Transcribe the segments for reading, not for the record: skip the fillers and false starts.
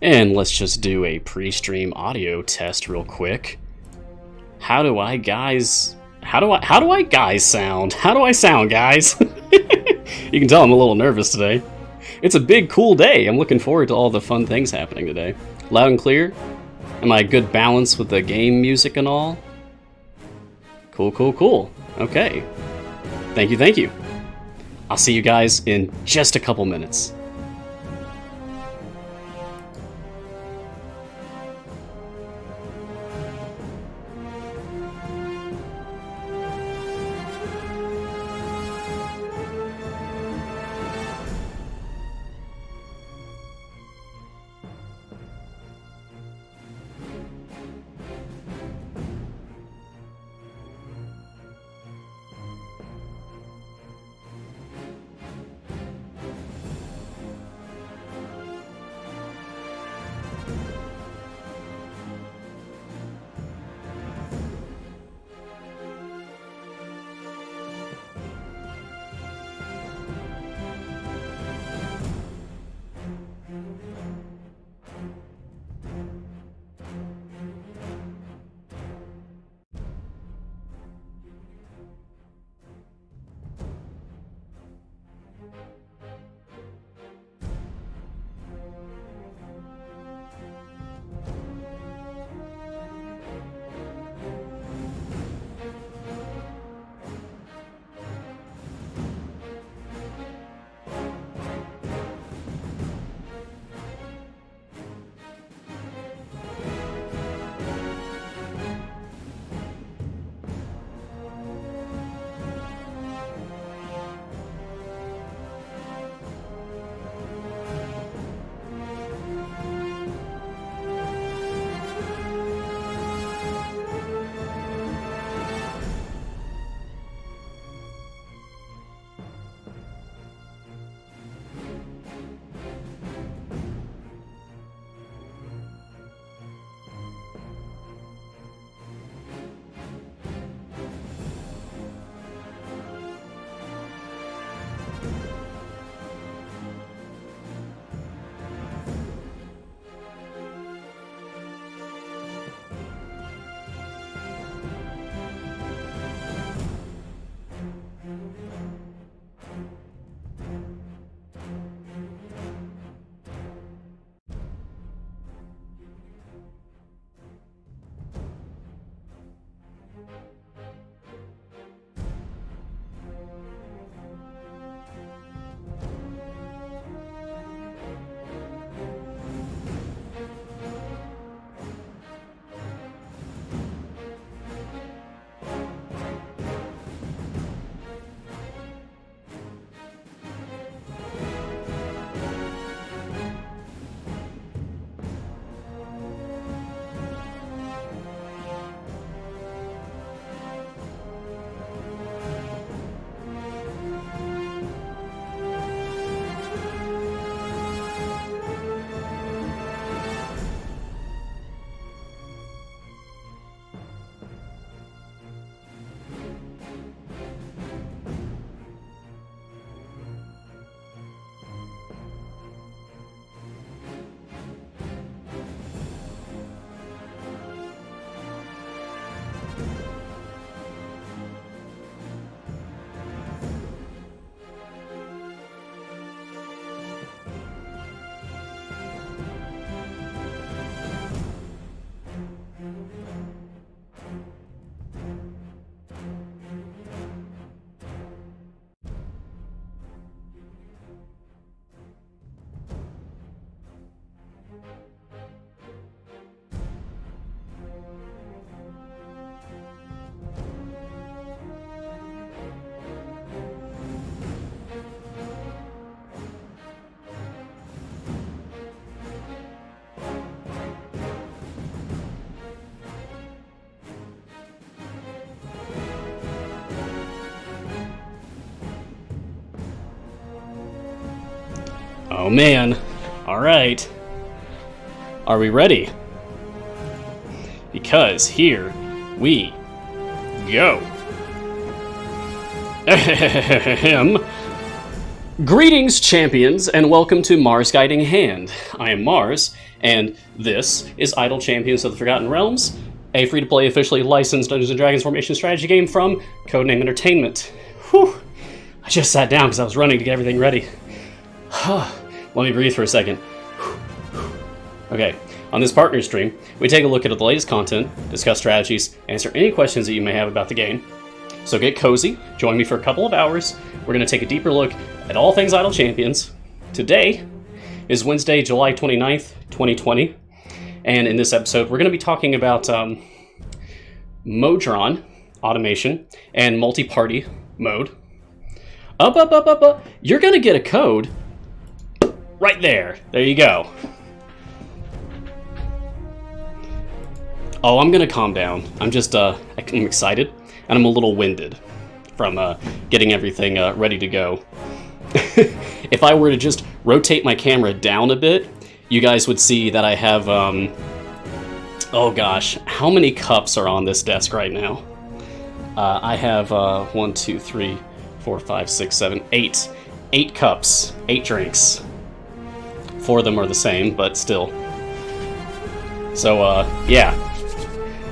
And let's just do a pre-stream audio test real quick. How do I guys sound? How do I sound, guys? You can tell I'm a little nervous today. It's a big, cool day. I'm looking forward to all the fun things happening today. Loud and clear? Am I a good balance with the game music and all? Cool, cool, cool. Okay. Thank you, thank you. I'll see you guys in just a couple minutes. Oh man. Alright. Are we ready? Because here we go. Ahem. Greetings, champions, and welcome to Mars Guiding Hand. I am Mars, and this is Idle Champions of the Forgotten Realms, a free-to-play, officially licensed Dungeons & Dragons formation strategy game from Codename Entertainment. Whew! I just sat down because I was running to get everything ready. Let me breathe for a second. Okay, on this partner stream, we take a look at the latest content, discuss strategies, answer any questions that you may have about the game. So get cozy, join me for a couple of hours. We're going to take a deeper look at all things Idle Champions. Today is Wednesday, July 29th, 2020. And in this episode, we're going to be talking about Modron automation and multi-party mode. Up. You're going to get a code right there. There you go. Oh, I'm going to calm down. I'm excited. And I'm a little winded from getting everything ready to go. If I were to just rotate my camera down a bit, you guys would see that I have, oh gosh, how many cups are on this desk right now? I have 1, 2, 3, 4, 5, 6, 7, 8. 8 cups, 8 drinks. 4 of them are the same, but still. So, yeah.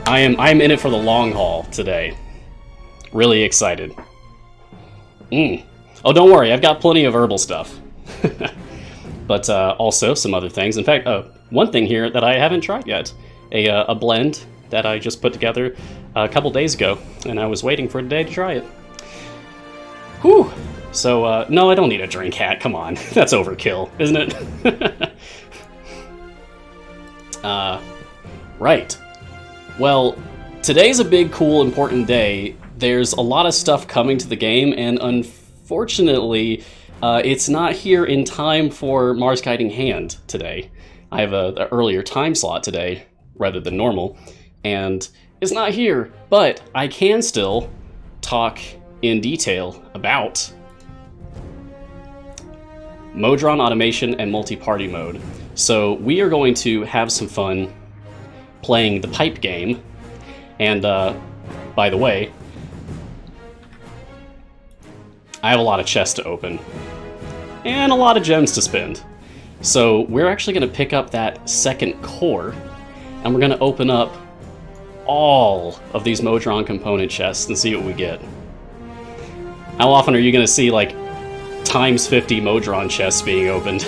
I am in it for the long haul today. Really excited. Oh, don't worry, I've got plenty of herbal stuff. But also some other things. In fact, one thing here that I haven't tried yet. A blend that I just put together a couple days ago, and I was waiting for today to try it. Whew! So, no, I don't need a drink hat, come on. That's overkill, isn't it? Right. Well, today's a big, cool, important day. There's a lot of stuff coming to the game, and unfortunately, it's not here in time for Mars Guiding Hand today. I have an earlier time slot today, rather than normal, and it's not here, but I can still talk in detail about Modron automation and multi-party mode. So we are going to have some fun playing the pipe game, and by the way, I have a lot of chests to open, and a lot of gems to spend. So we're actually going to pick up that second core, and we're going to open up all of these Modron component chests and see what we get. How often are you going to see, like, times 50 Modron chests being opened?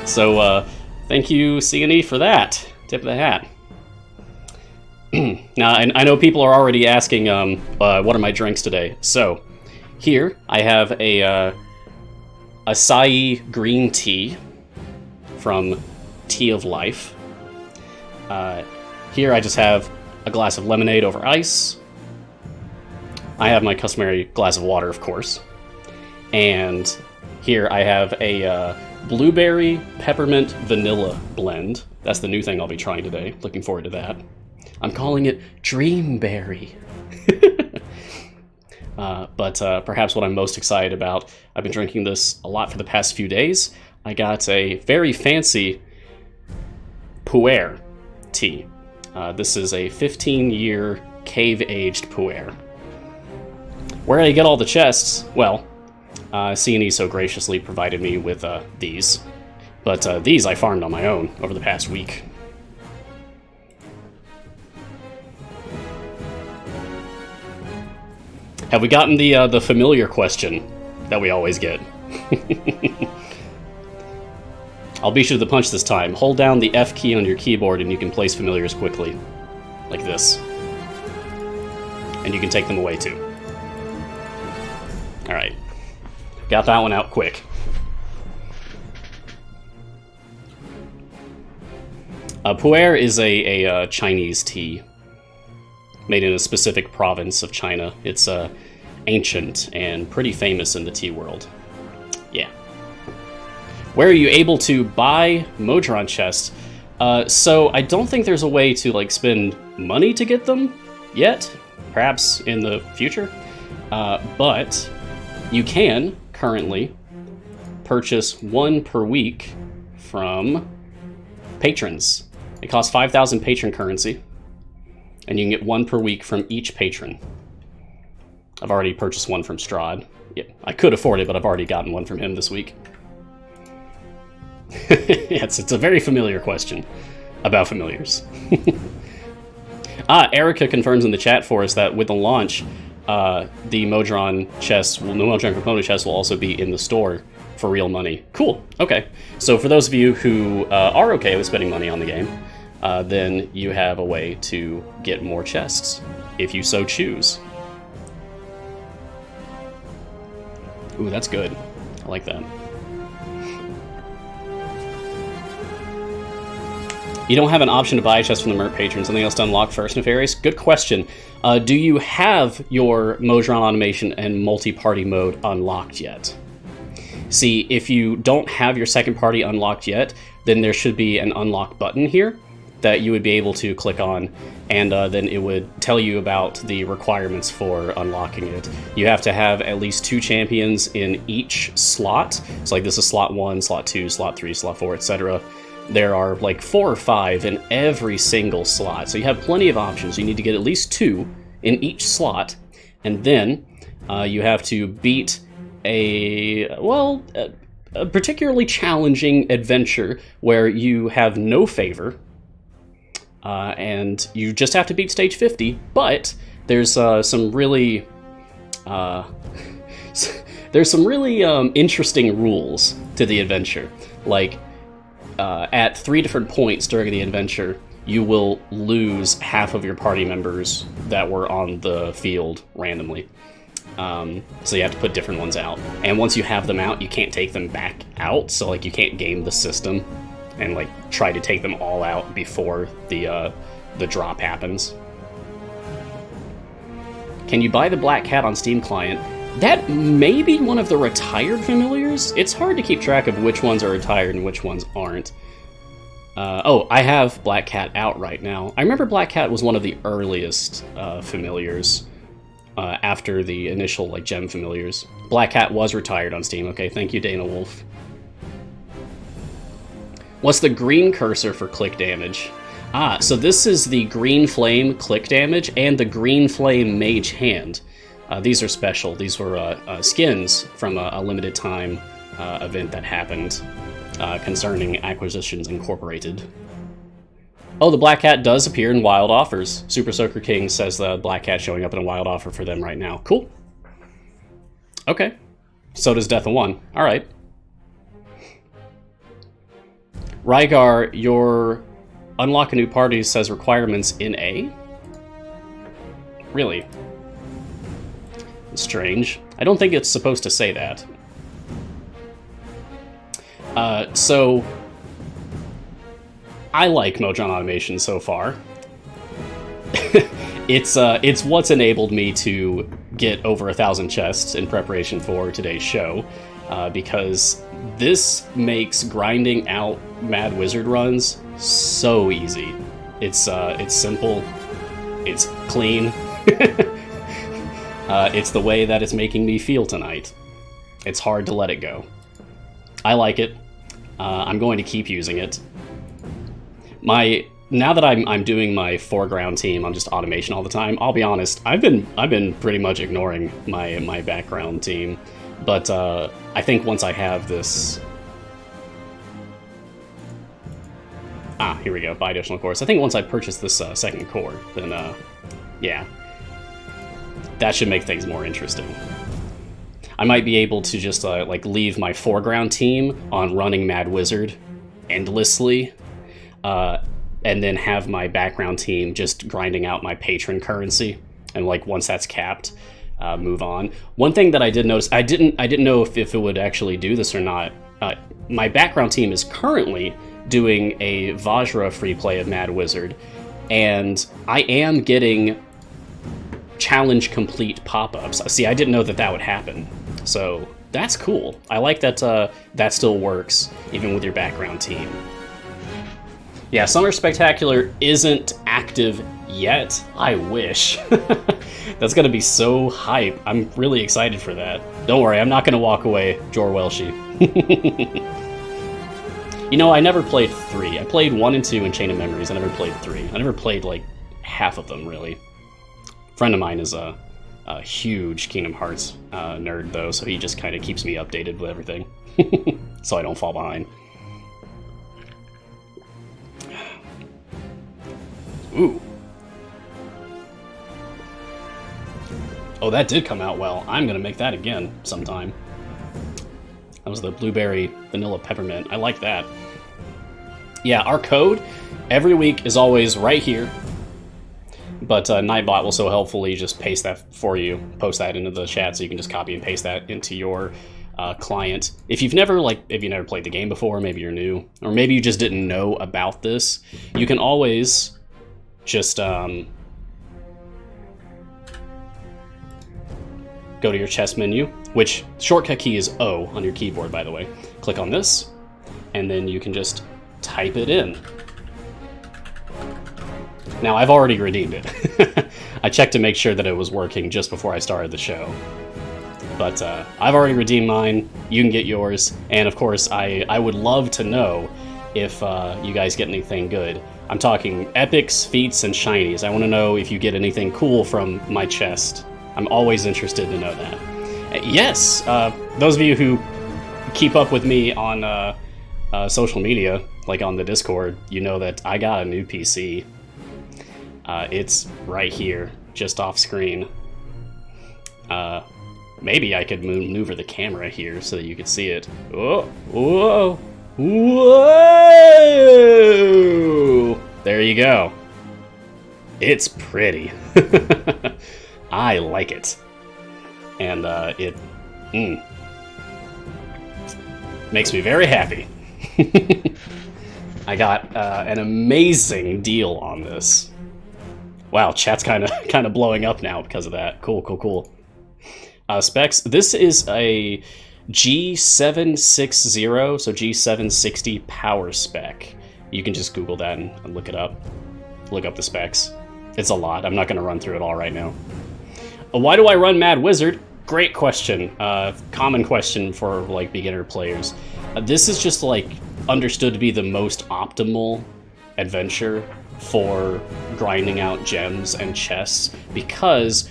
So, thank you, C&E, for that. Tip of the hat. Now, I know people are already asking, what are my drinks today? So, here, I have a acai green tea from Tea of Life. Here, I just have a glass of lemonade over ice. I have my customary glass of water, of course. And here, I have a blueberry peppermint vanilla blend. That's the new thing I'll be trying today. Looking forward to that. I'm calling it Dreamberry. But perhaps what I'm most excited about, I've been drinking this a lot for the past few days. I got a very fancy pu'er tea. This is a 15-year cave-aged pu'er. Where I get all the chests? Well, C&E so graciously provided me with these. But these I farmed on my own over the past week. Have we gotten the familiar question that we always get? I'll beat you to the punch this time. Hold down the F key on your keyboard and you can place familiars quickly. Like this. And you can take them away too. Alright. Got that one out quick. Pu'er is a Chinese tea made in a specific province of China. It's ancient and pretty famous in the tea world. Yeah. Where are you able to buy Modron chests? So I don't think there's a way to like spend money to get them yet. Perhaps in the future. But you can currently purchase 1 per week from patrons. It costs 5,000 patron currency, and you can get 1 per week from each patron. I've already purchased one from Strahd, Yeah, I could afford it, but I've already gotten one from him this week. It's a very familiar question about familiars. Erica confirms in the chat for us that with the launch, the Modron chest, the Modron component chest will also be in the store for real money. Cool. Okay. So for those of you who are okay with spending money on the game, then you have a way to get more chests, if you so choose. Ooh, that's good. I like that. You don't have an option to buy a chest from the Merc patron. Something else to unlock first, Nefarious? Good question. Do you have your Modron automation and multi-party mode unlocked yet? See, if you don't have your second party unlocked yet, then there should be an unlock button here that you would be able to click on, and then it would tell you about the requirements for unlocking it. You have to have at least 2 champions in each slot. So like this is slot 1, slot 2, slot 3, slot 4, etc. There are like 4 or 5 in every single slot, so you have plenty of options. You need to get at least 2 in each slot, and then you have to beat a particularly challenging adventure where you have no favor, and you just have to beat stage 50, but there's some really interesting rules to the adventure. Like, at 3 different points during the adventure, you will lose half of your party members that were on the field randomly. So you have to put different ones out. And once you have them out, you can't take them back out, so like you can't game the system and like try to take them all out before the drop happens. Can you buy the Black Cat on Steam client? That may be one of the retired familiars. It's hard to keep track of which ones are retired and which ones aren't. Oh, I have Black Cat out right now. I remember Black Cat was one of the earliest familiars after the initial like gem familiars. Black Cat was retired on Steam. Okay, thank you, Dana Wolf. What's the green cursor for click damage? So this is the green flame click damage and the green flame mage hand. These are special. These were skins from a limited time event that happened concerning Acquisitions Incorporated. Oh, the Black Cat does appear in Wild Offers. Super Soaker King says the Black Cat showing up in a Wild Offer for them right now. Cool. Okay. So does Death of One. All right. Rygar, your unlock a new party says requirements in A? Really? Strange. I don't think it's supposed to say that. So I like Modron automation so far. It's what's enabled me to get over 1,000 chests in preparation for today's show, because this makes grinding out Mad Wizard runs so easy. It's simple, it's clean. It's the way that it's making me feel tonight. It's hard to let it go. I like it. I'm going to keep using it. Now that I'm doing my foreground team on just automation all the time, I'll be honest, I've been pretty much ignoring my background team. But I think once I have this... here we go, buy additional cores. I think once I purchase this second core, then yeah. That should make things more interesting. I might be able to just like leave my foreground team on running Mad Wizard endlessly, and then have my background team just grinding out my patron currency, and like once that's capped, move on. One thing that I did notice, I didn't know if it would actually do this or not. My background team is currently doing a Vajra free play of Mad Wizard, and I am getting challenge complete pop-ups. See, I didn't know that would happen, so that's cool. I like that that still works even with your background team. Yeah, Summer Spectacular isn't active yet. I wish. That's gonna be so hype. I'm really excited for that. Don't worry, I'm not gonna walk away, Jor Welshi. You know, I never played 3. I played 1 and 2 in Chain of Memories. I never played 3. I never played like half of them, really. A friend of mine is a huge Kingdom Hearts nerd, though, so he just kind of keeps me updated with everything, so I don't fall behind. Ooh. Oh, that did come out well. I'm gonna make that again sometime. That was the blueberry vanilla peppermint. I like that. Yeah, our code every week is always right here. But Nightbot will so helpfully just paste that for you, post that into the chat, so you can just copy and paste that into your client. If you've never played the game before, maybe you're new, or maybe you just didn't know about this, you can always just go to your chess menu, which shortcut key is O on your keyboard, by the way. Click on this, and then you can just type it in. Now, I've already redeemed it. I checked to make sure that it was working just before I started the show. But I've already redeemed mine. You can get yours. And of course, I would love to know if you guys get anything good. I'm talking epics, feats, and shinies. I want to know if you get anything cool from my chest. I'm always interested to know that. Yes, those of you who keep up with me on social media, like on the Discord, you know that I got a new PC. It's right here, just off screen. Maybe I could maneuver the camera here so that you could see it. Oh, whoa, whoa! There you go. It's pretty. I like it. And it makes me very happy. I got an amazing deal on this. Wow, chat's kind of blowing up now because of that. Cool. Specs. This is a G760, so G760 power spec. You can just Google that and look it up. Look up the specs. It's a lot. I'm not going to run through it all right now. Why do I run Mad Wizard? Great question. Common question for like beginner players. This is just like understood to be the most optimal adventure for grinding out gems and chests because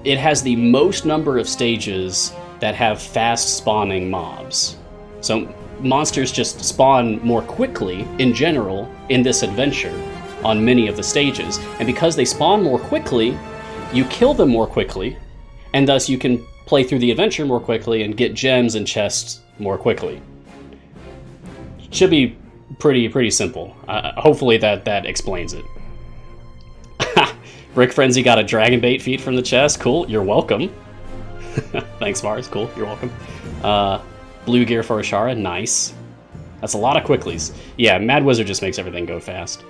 it has the most number of stages that have fast spawning mobs. So monsters just spawn more quickly in general in this adventure on many of the stages. And because they spawn more quickly, you kill them more quickly, and thus you can play through the adventure more quickly and get gems and chests more quickly. Should be pretty simple. Hopefully that explains it. Brick Frenzy got a Dragon Bait feat from the chest. Cool, you're welcome. Thanks, Mars. Cool, you're welcome. Blue gear for Ashara. Nice. That's a lot of quicklies. Yeah, Mad Wizard just makes everything go fast.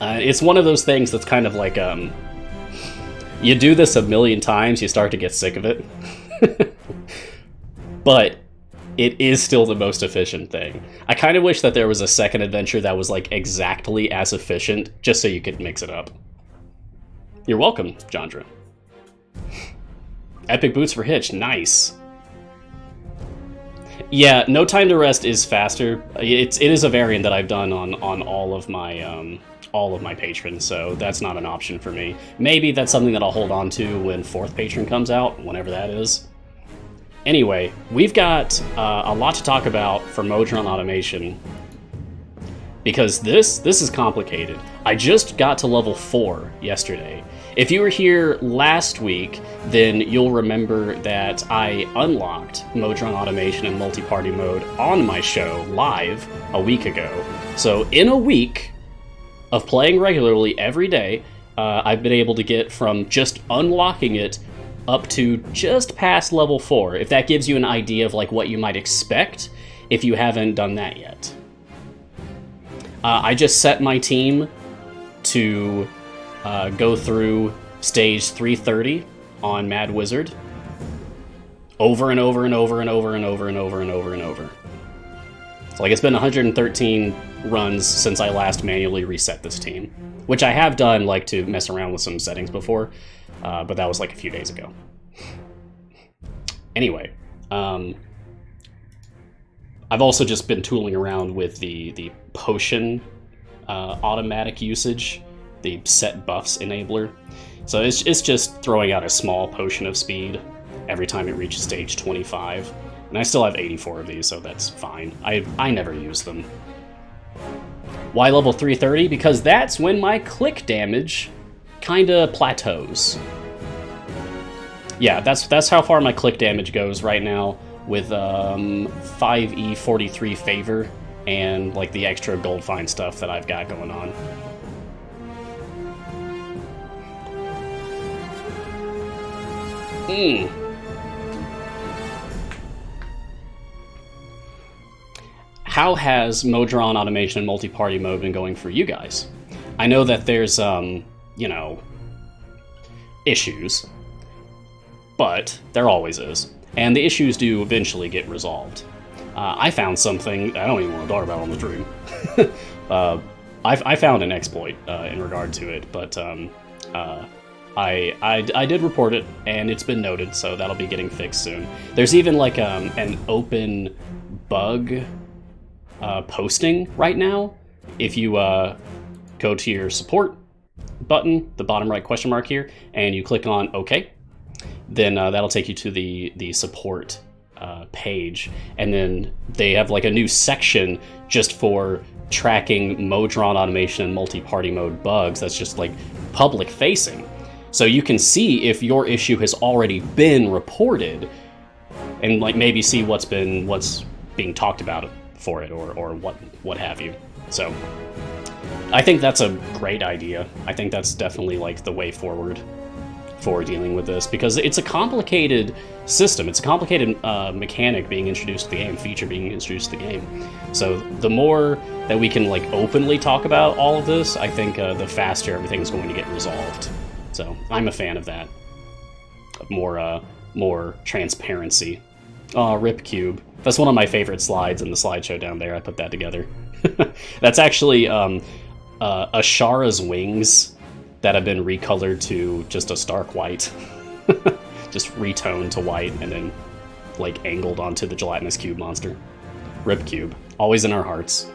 It's one of those things that's kind of like, you do this a million times, you start to get sick of it. But it is still the most efficient thing. I kind of wish that there was a second adventure that was like exactly as efficient, just so you could mix it up. You're welcome, Jandra. Epic Boots for Hitch, nice. Yeah, No Time to Rest is faster. It is a variant that I've done on all of my patrons, so that's not an option for me. Maybe that's something that I'll hold on to when 4th patron comes out, whenever that is. Anyway, we've got a lot to talk about for Modron automation, because this is complicated. I just got to level 4 yesterday. If you were here last week, then you'll remember that I unlocked Modron automation and multi-party mode on my show live a week ago. So in a week of playing regularly every day, I've been able to get from just unlocking it up to just past level 4, if that gives you an idea of like what you might expect if you haven't done that yet. I just set my team to go through stage 330 on Mad Wizard over and over and over and over and over and over and over and over. So like it's been 113 runs since I last manually reset this team, which I have done like to mess around with some settings before, but that was like a few days ago. Anyway, I've also just been tooling around with the potion automatic usage, the set buffs enabler. So it's just throwing out a small potion of speed every time it reaches stage 25. And I still have 84 of these, so that's fine. I never use them. Why level 330? Because that's when my click damage kinda plateaus. Yeah, that's how far my click damage goes right now with 5E43 favor and like the extra gold find stuff that I've got going on. How has Modron automation and multi-party mode been going for you guys? I know that there's, you know, issues, but there always is. And the issues do eventually get resolved. I found something I don't even want to talk about on the stream. I found an exploit in regard to it, but I did report it, and it's been noted, so that'll be getting fixed soon. There's even like an open bug posting right now. If you go to your support button, the bottom right question mark here, and you click on OK, then that'll take you to the support page, and then they have like a new section just for tracking Modron automation and multi-party mode bugs that's just like public facing. So you can see if your issue has already been reported and like maybe see what's being talked about for it or what have you. So I think that's a great idea. I think that's definitely like the way forward for dealing with this, because it's a complicated system. It's a complicated mechanic being introduced to the game, feature being introduced to the game. So the more that we can like openly talk about all of this, I think the faster everything's going to get resolved. So I'm a fan of that. More transparency. Oh, Rip Cube. That's one of my favorite slides in the slideshow down there. I put that together. That's actually Ashara's wings that have been recolored to just a stark white. Just retoned to white and then like angled onto the gelatinous cube monster. Rip Cube. Always in our hearts.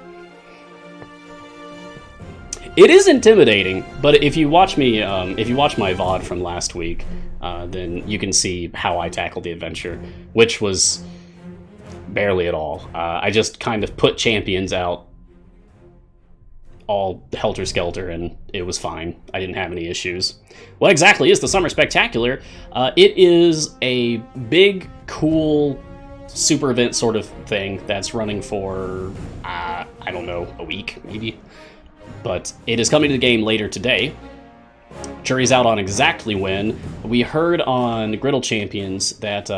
It is intimidating, but if you watch me, if you watch my VOD from last week, then you can see how I tackled the adventure, which was barely at all. I just kind of put champions out all helter-skelter, and it was fine. I didn't have any issues. What exactly is the Summer Spectacular? It is a big, cool, super event sort of thing that's running for, I don't know, a week, maybe? But it is coming to the game later today. Jury's out on exactly when. We heard on Griddle Champions that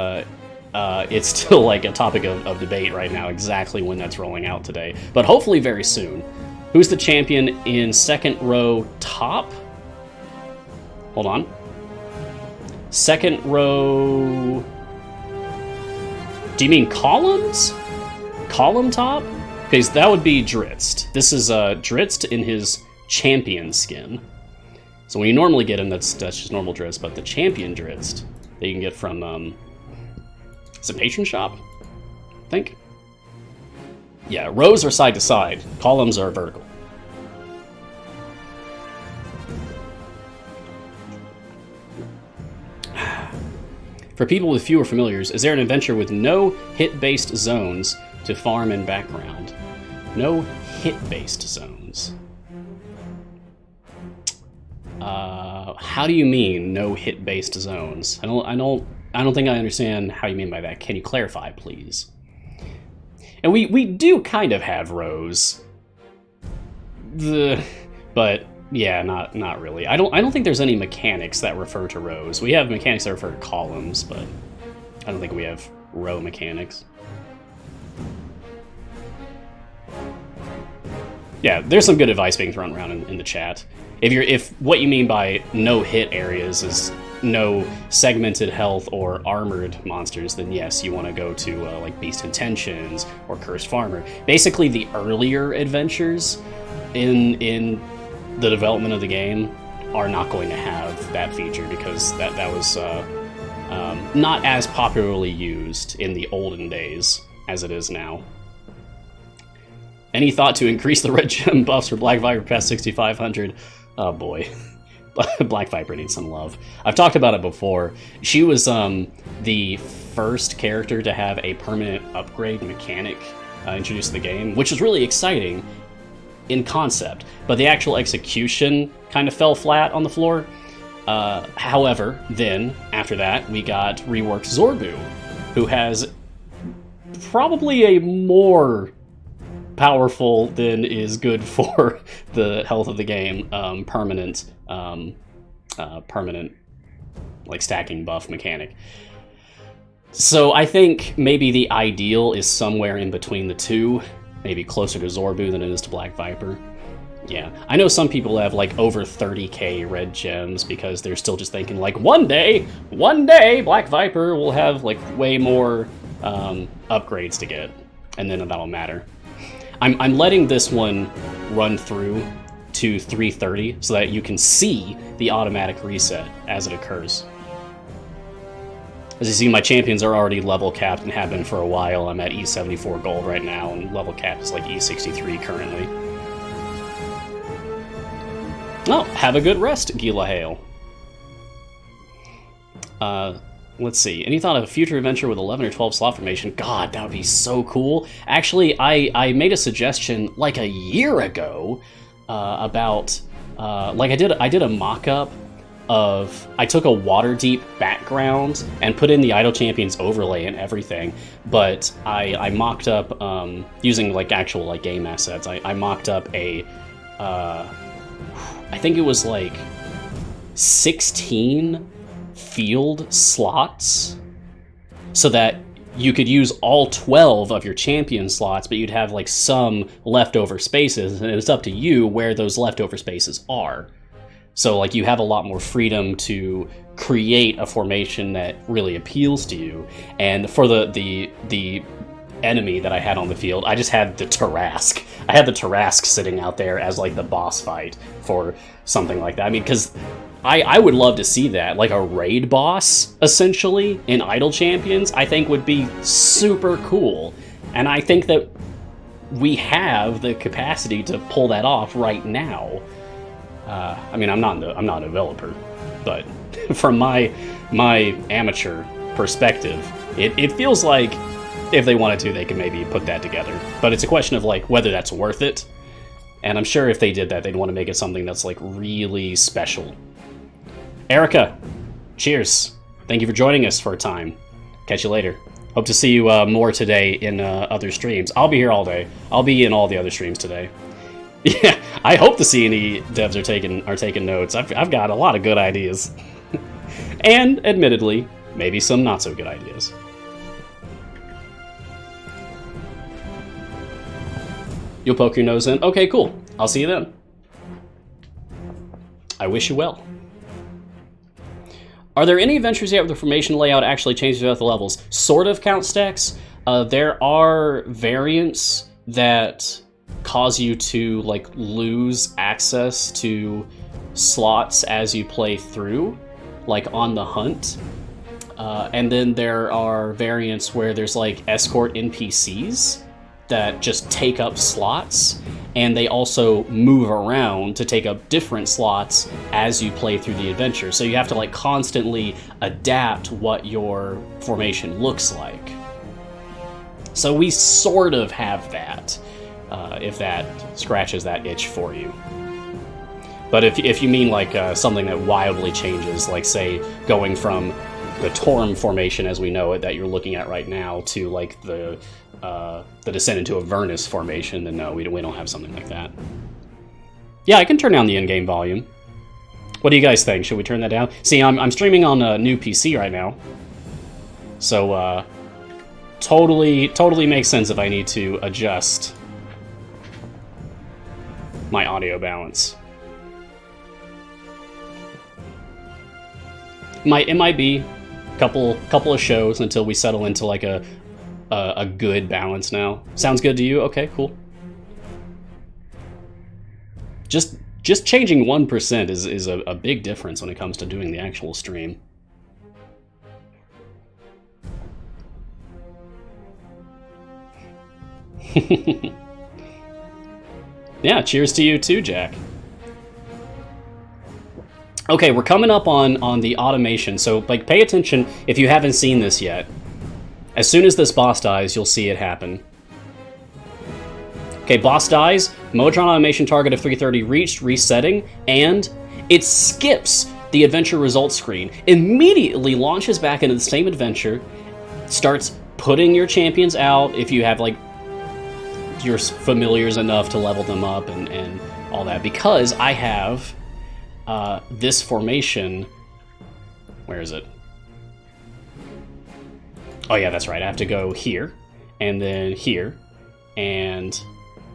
it's still like a topic of debate right now, exactly when that's rolling out today. But hopefully very soon. Who's the champion in second row top? Hold on. Second row... Do you mean columns? Column top? Because that would be Dritzt. This is Dritzt in his champion skin. So when you normally get him, that's just normal Dritzt, but the champion Dritzt that you can get from some patron shop, I think. Yeah, rows are side to side. Columns are vertical. For people with fewer familiars, is there an adventure with no hit-based zones to farm in background? No hit-based zones. How do you mean no hit-based zones? I don't think I understand how you mean by that. Can you clarify, please? And we do kind of have rows. But yeah, not really. I don't think there's any mechanics that refer to rows. We have mechanics that refer to columns, but I don't think we have row mechanics. Yeah, there's some good advice being thrown around in the chat. If what you mean by no hit areas is no segmented health or armored monsters, then yes, you want to go to like Beast Intentions or Cursed Farmer. Basically, the earlier adventures in the development of the game are not going to have that feature because that was not as popularly used in the olden days as it is now. Any thought to increase the red gem buffs for Black Viper past 6,500? Oh boy. Black Viper needs some love. I've talked about it before. She was the first character to have a permanent upgrade mechanic introduced to the game, which is really exciting in concept, but the actual execution kind of fell flat on the floor. However, then, after that, we got reworked Zorbu, who has probably a more powerful than is good for the health of the game, permanent, like, stacking buff mechanic. So I think maybe the ideal is somewhere in between the two, maybe closer to Zorbu than it is to Black Viper. Yeah, I know some people have like over 30k red gems because they're still just thinking like, one day, Black Viper will have like way more upgrades to get, and then that'll matter. I'm letting this one run through to 330 so that you can see the automatic reset as it occurs. As you see, my champions are already level capped and have been for a while. I'm at E74 gold right now, and level cap is like E63 currently. Oh, have a good rest, Gila Hale. Let's see. Any thought of a future adventure with 11 or 12 slot formation? God, that would be so cool. Actually, I made a suggestion like a year ago about like I did a mock-up of, I took a Waterdeep background and put in the Idle Champions overlay and everything, but I mocked up using like actual like game assets. I mocked up a I think it was like 16 field slots so that you could use all 12 of your champion slots, but you'd have like some leftover spaces, and it's up to you where those leftover spaces are. So like you have a lot more freedom to create a formation that really appeals to you. And for the enemy that I had on the field, I just had the Tarask. I had the Tarask sitting out there as like the boss fight for something like that. I mean, because I would love to see that, like a raid boss, essentially, in Idle Champions, I think would be super cool. And I think that we have the capacity to pull that off right now. I mean, I'm not a developer, but from my amateur perspective, it feels like if they wanted to, they could maybe put that together. But it's a question of like whether that's worth it. And I'm sure if they did that, they'd want to make it something that's like really special. Erica, cheers. Thank you for joining us for a time. Catch you later. Hope to see you more today in other streams. I'll be here all day. I'll be in all the other streams today. Yeah, I hope to see any devs are taking notes. I've got a lot of good ideas. And, admittedly, maybe some not so good ideas. You'll poke your nose in? Okay, cool. I'll see you then. I wish you well. Are there any adventures yet where the formation layout actually changes throughout the levels? Sort of, Count Stacks. There are variants that cause you to like lose access to slots as you play through, like on the hunt. And then there are variants where there's like escort NPCs that just take up slots, and they also move around to take up different slots as you play through the adventure. So you have to like constantly adapt what your formation looks like. So we sort of have that, if that scratches that itch for you. But if you mean like something that wildly changes, like say going from the Torm formation as we know it that you're looking at right now to like the descent into Avernus formation, then no, we don't have something like that. Yeah, I can turn down the in-game volume. What do you guys think? Should we turn that down? See, I'm streaming on a new PC right now, so totally makes sense if I need to adjust my audio balance. It might be a couple of shows until we settle into like a good balance now. Sounds good to you? Okay, cool. Just changing 1% is a big difference when it comes to doing the actual stream. Yeah, cheers to you too, Jack. Okay, we're coming up on the automation, so like pay attention if you haven't seen this yet. As soon as this boss dies, you'll see it happen. Okay, boss dies, Modron automation target of 330 reached, resetting, and it skips the adventure results screen. Immediately launches back into the same adventure, starts putting your champions out if you have like your familiars enough to level them up and all that. Because I have this formation, where is it? Oh yeah, that's right, I have to go here, and then here, and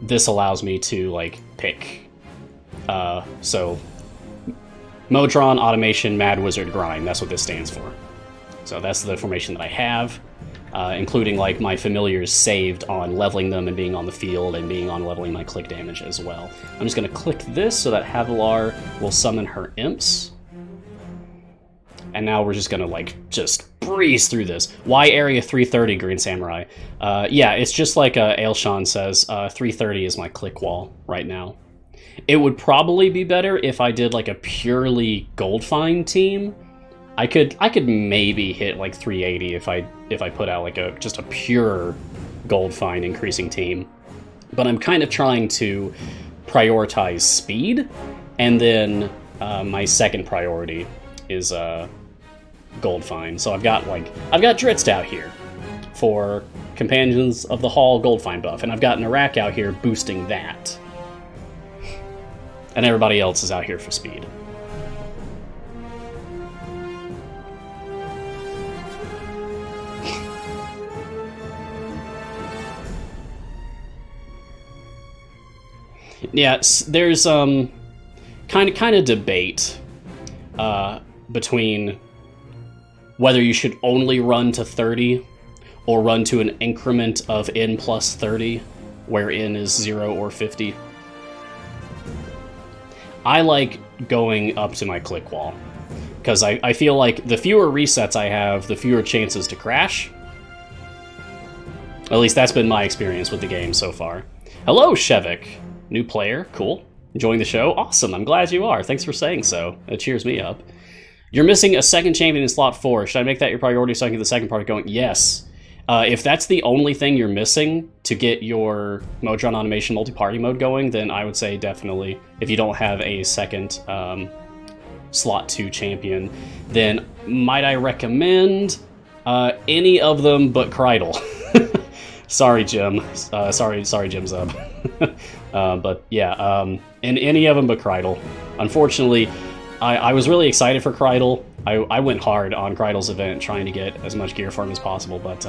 this allows me to like pick. So Modron, Automation, Mad Wizard, Grind, that's what this stands for. So that's the formation that I have, including like my familiars saved on leveling them and being on the field and being on leveling my click damage as well. I'm just gonna click this so that Havilar will summon her imps. And now we're just gonna like just breeze through this. Why area 330, Green Samurai? Yeah, it's just like Ailshan says, 330 is my click wall right now. It would probably be better if I did like a purely gold find team. I could maybe hit like 380 if I put out like just a pure gold find increasing team. But I'm kind of trying to prioritize speed, and then my second priority is gold find. So I've got Dritz out here for Companions of the Hall gold find buff, and I've got Narak out here boosting that. And everybody else is out here for speed. Yeah, there's kind of debate between whether you should only run to 30 or run to an increment of n plus 30, where n is 0 or 50. I like going up to my click wall, because I feel like the fewer resets I have, the fewer chances to crash. At least that's been my experience with the game so far. Hello, Shevik. New player, cool. Enjoying the show? Awesome, I'm glad you are. Thanks for saying so. It cheers me up. You're missing a second champion in slot 4. Should I make that your priority so I can get the second part going? Yes. If that's the only thing you're missing to get your Modron Automation multi-party mode going, then I would say definitely. If you don't have a second slot 2 champion, then might I recommend any of them but Kreidel. Sorry, Jim. Sorry, Jim Zub. But yeah, in any of them but Kreidel. Unfortunately, I was really excited for Kreidel. I went hard on Kreidel's event, trying to get as much gear for him as possible, but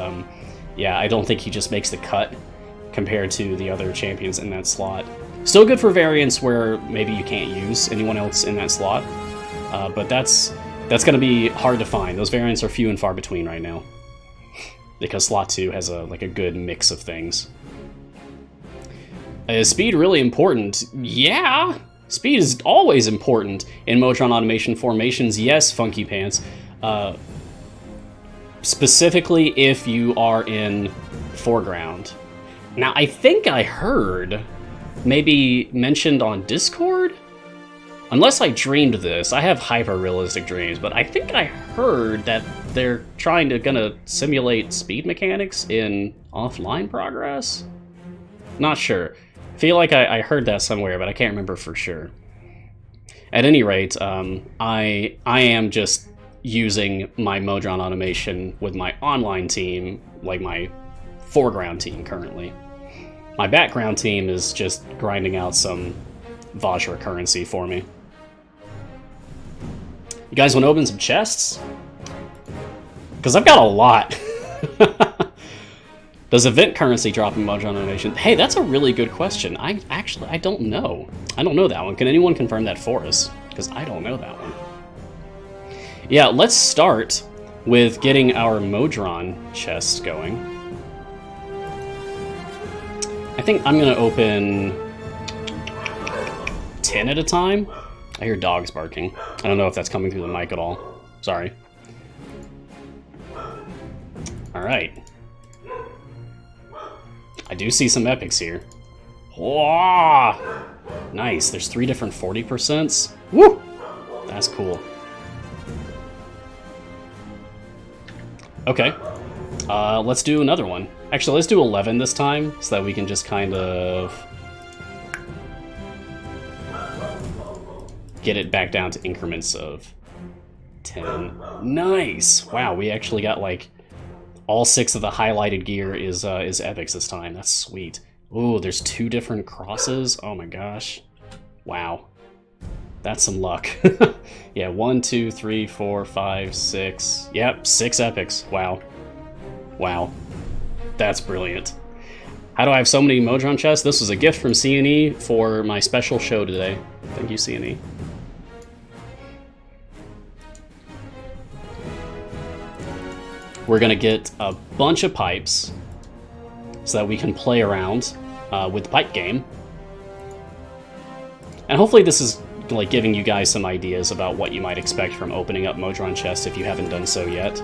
yeah, I don't think he just makes the cut compared to the other champions in that slot. Still good for variants where maybe you can't use anyone else in that slot, but that's going to be hard to find. Those variants are few and far between right now, because slot 2 has a good mix of things. Is speed really important? Yeah! Speed is always important in Modron Automation formations, yes, Funky Pants. Specifically if you are in foreground. Now, I think I heard, maybe mentioned on Discord? Unless I dreamed this, I have hyper-realistic dreams, but I think I heard that they're gonna simulate speed mechanics in offline progress? Not sure. Feel like I heard that somewhere, but I can't remember for sure. At any rate, I am just using my Modron Automation with my online team, like my foreground team currently. My background team is just grinding out some Vajra currency for me. You guys want to open some chests? Because I've got a lot. Does event currency drop in Modron Automation? Hey, that's a really good question. I don't know. I don't know that one. Can anyone confirm that for us? Because I don't know that one. Yeah, let's start with getting our Modron chests going. I think I'm going to open 10 at a time. I hear dogs barking. I don't know if that's coming through the mic at all. Sorry. All right. I do see some epics here. Whoa! Nice, there's 3 different 40%s. Woo! That's cool. Okay. Let's do another one. Actually, let's do 11 this time, so that we can just kind of get it back down to increments of 10. Nice! Wow, we actually got, like, all 6 of the highlighted gear is epics this time. That's sweet. Ooh, there's 2 different crosses? Oh my gosh. Wow. That's some luck. Yeah, 1, 2, 3, 4, 5, 6. Yep, 6 epics. Wow. Wow. That's brilliant. How do I have so many Modron chests? This was a gift from CNE for my special show today. Thank you, CNE. We're gonna get a bunch of pipes so that we can play around with the pipe game. And hopefully this is like giving you guys some ideas about what you might expect from opening up Modron chests if you haven't done so yet.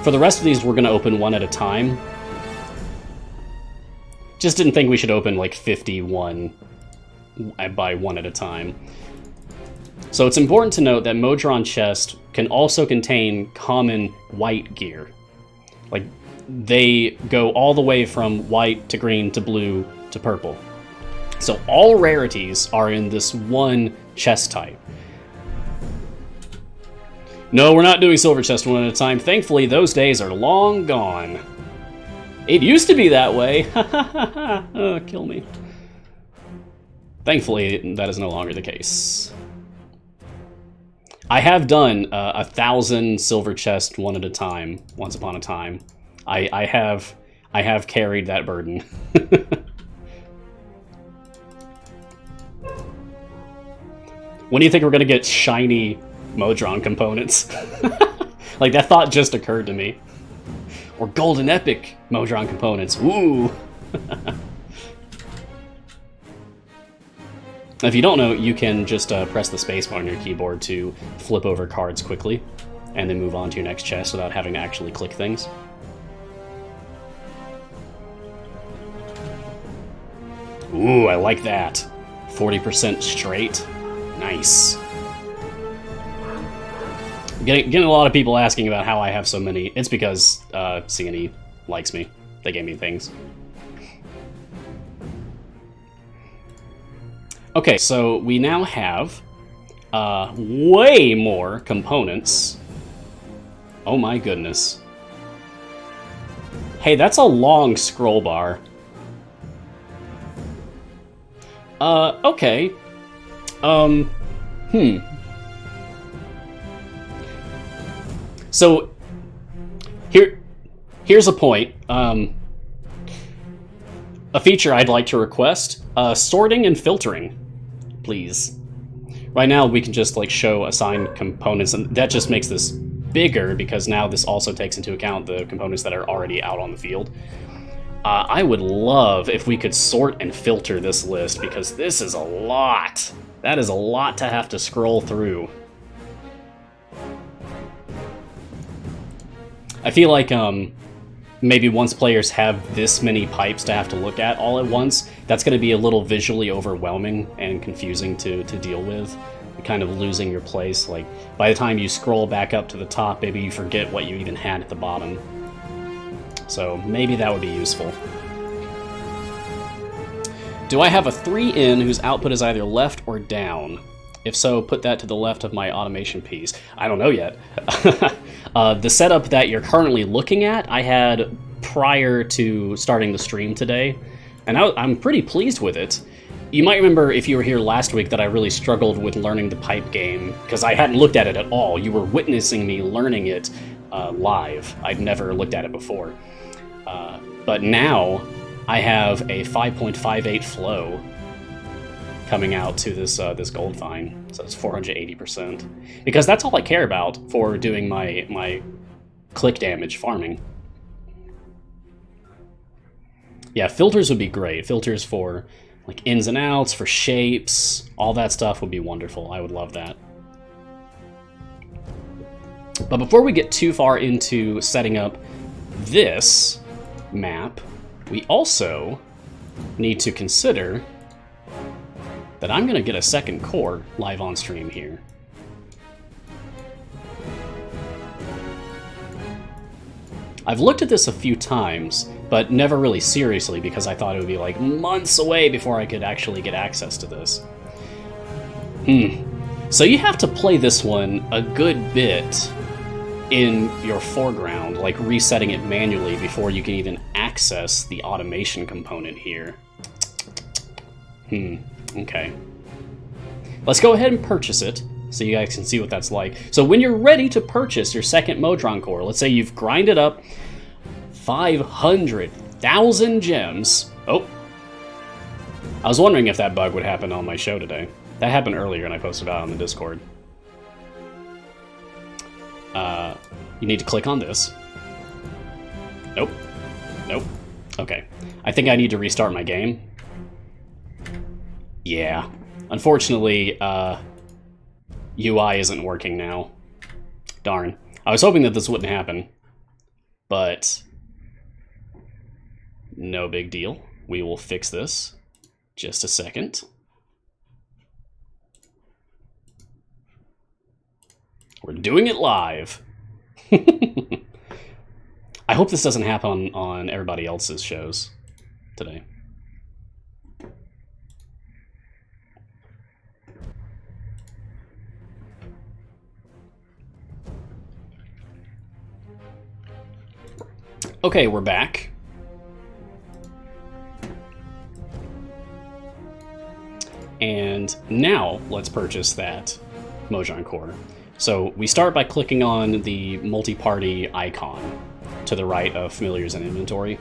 For the rest of these, we're gonna open one at a time. Just didn't think we should open like 51 by one at a time. So it's important to note that Modron chest can also contain common white gear. Like, they go all the way from white to green to blue to purple. So all rarities are in this one chest type. No, we're not doing silver chest one at a time. Thankfully, those days are long gone. It used to be that way. Oh, kill me. Thankfully, that is no longer the case. I have done 1,000 silver chest one at a time, once upon a time. I have carried that burden. When do you think we're gonna get shiny Modron components? Like, that thought just occurred to me. Or golden epic Modron components. Ooh! If you don't know, you can just press the spacebar on your keyboard to flip over cards quickly, and then move on to your next chest without having to actually click things. Ooh, I like that. 40% straight. Nice. Getting a lot of people asking about how I have so many. It's because CNE likes me. They gave me things. Okay, so we now have way more components. Oh my goodness. Hey, that's a long scroll bar. Okay. So, here's a point. A feature I'd like to request, sorting and filtering, please. Right now, we can just, like, show assigned components, and that just makes this bigger, because now this also takes into account the components that are already out on the field. I would love if we could sort and filter this list, because this is a lot. That is a lot to have to scroll through. I feel like maybe once players have this many pipes to have to look at all at once, that's going to be a little visually overwhelming and confusing to deal with. You're kind of losing your place. Like, by the time you scroll back up to the top, maybe you forget what you even had at the bottom. So maybe that would be useful. Do I have a 3-in whose output is either left or down? If so, put that to the left of my automation piece. I don't know yet. The setup that you're currently looking at, I had prior to starting the stream today, and I'm pretty pleased with it. You might remember, if you were here last week, that I really struggled with learning the pipe game, because I hadn't looked at it at all. You were witnessing me learning it live. I'd never looked at it before. But now, I have a 5.58 flow coming out to this this gold vine, so it's 480%. Because that's all I care about for doing my click damage farming. Yeah, filters would be great. Filters for like ins and outs, for shapes, all that stuff would be wonderful. I would love that. But before we get too far into setting up this map, we also need to consider that I'm going to get a second core live on stream here. I've looked at this a few times, but never really seriously because I thought it would be like months away before I could actually get access to this. So you have to play this one a good bit in your foreground, like resetting it manually before you can even access the automation component here. Okay. Let's go ahead and purchase it so you guys can see what that's like. So when you're ready to purchase your second Modron core, let's say you've grinded up 500,000 gems. Oh. I was wondering if that bug would happen on my show today. That happened earlier and I posted about it on the Discord. You need to click on this. Nope. Nope. Okay. I think I need to restart my game. Yeah. Unfortunately, UI isn't working now. Darn. I was hoping that this wouldn't happen. But no big deal. We will fix this. Just a second. We're doing it live. I hope this doesn't happen on everybody else's shows today. Okay, we're back. And now let's purchase that Modron core. So we start by clicking on the multi-party icon to the right of familiars and inventory,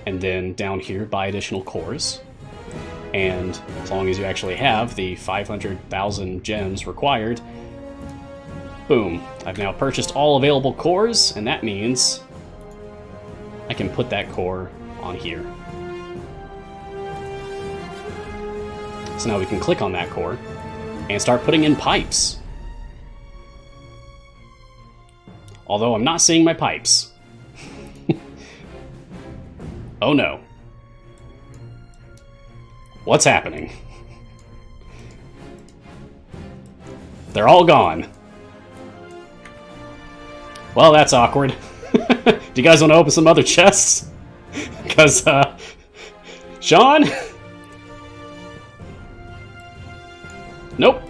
and then down here buy additional cores. And as long as you actually have the 500,000 gems required, boom, I've now purchased all available cores, and that means I can put that core on here. So now we can click on that core and start putting in pipes. Although I'm not seeing my pipes. Oh no. What's happening? They're all gone. Well, that's awkward. Do you guys want to open some other chests? Because, Sean? Nope.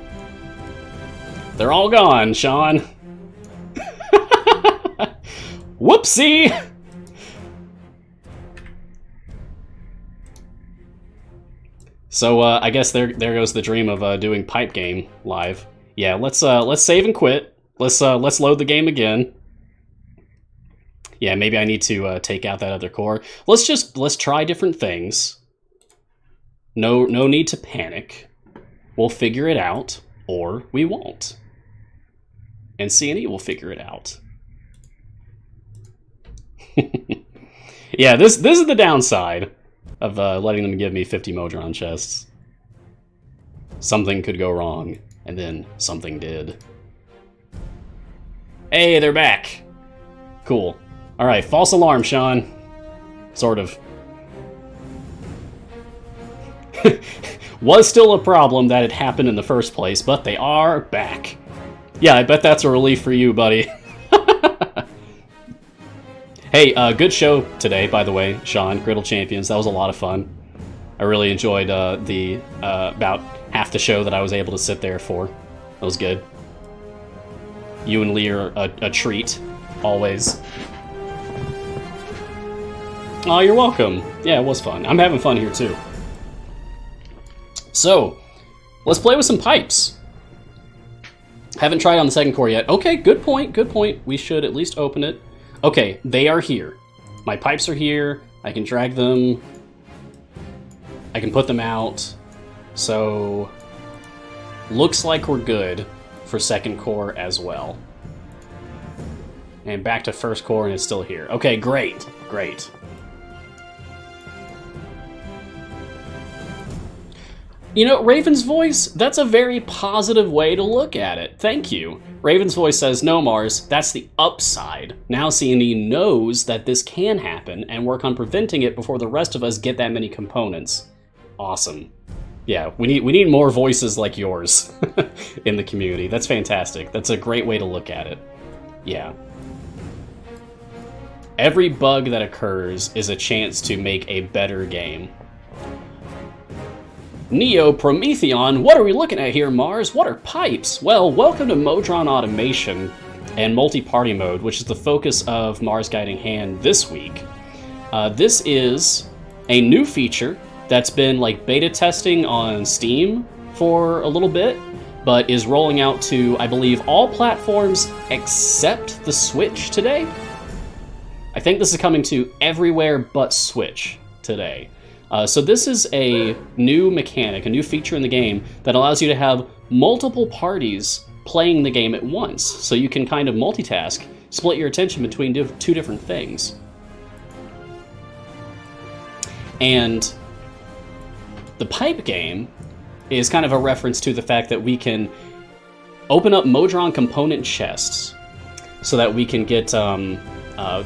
They're all gone, Sean. Whoopsie! So I guess there goes the dream of doing pipe game live. Yeah, let's save and quit. Let's load the game again. Yeah, maybe I need to take out that other core. Let's try different things. No need to panic. We'll figure it out, or we won't. And C&E will figure it out. Yeah, this is the downside of letting them give me 50 Modron chests. Something could go wrong, and then something did. Hey, they're back! Cool. Alright, false alarm, Sean. Sort of. Was still a problem that it happened in the first place, but they are back. Yeah, I bet that's a relief for you, buddy. Hey, good show today, by the way, Sean, Griddle Champions. That was a lot of fun. I really enjoyed the about half the show that I was able to sit there for. That was good. You and Lee are a treat, always. Oh, you're welcome. Yeah, it was fun. I'm having fun here, too. So, let's play with some pipes. Haven't tried on the second core yet. Okay, good point, good point. We should at least open it. Okay, they are here. My pipes are here. I can drag them. I can put them out. So, looks like we're good for second core as well. And back to first core and it's still here. Okay, great, great. You know, Raven's Voice, that's a very positive way to look at it. Thank you. Raven's Voice says, no, Mars, that's the upside. Now C&E knows that this can happen and work on preventing it before the rest of us get that many components. Awesome. Yeah, we need more voices like yours in the community. That's fantastic. That's a great way to look at it. Yeah. Every bug that occurs is a chance to make a better game. Neo Prometheon, what are we looking at here, Mars? What are pipes? Well, welcome to Modron Automation and Multi-Party Mode, which is the focus of Mars Guiding Hand this week. This is a new feature that's been like beta testing on Steam for a little bit, but is rolling out to, I believe, all platforms except the Switch today. I think this is coming to everywhere but Switch today. So this is a new mechanic, a new feature in the game that allows you to have multiple parties playing the game at once. So you can kind of multitask, split your attention between two different things. And the pipe game is kind of a reference to the fact that we can open up Modron component chests so that we can get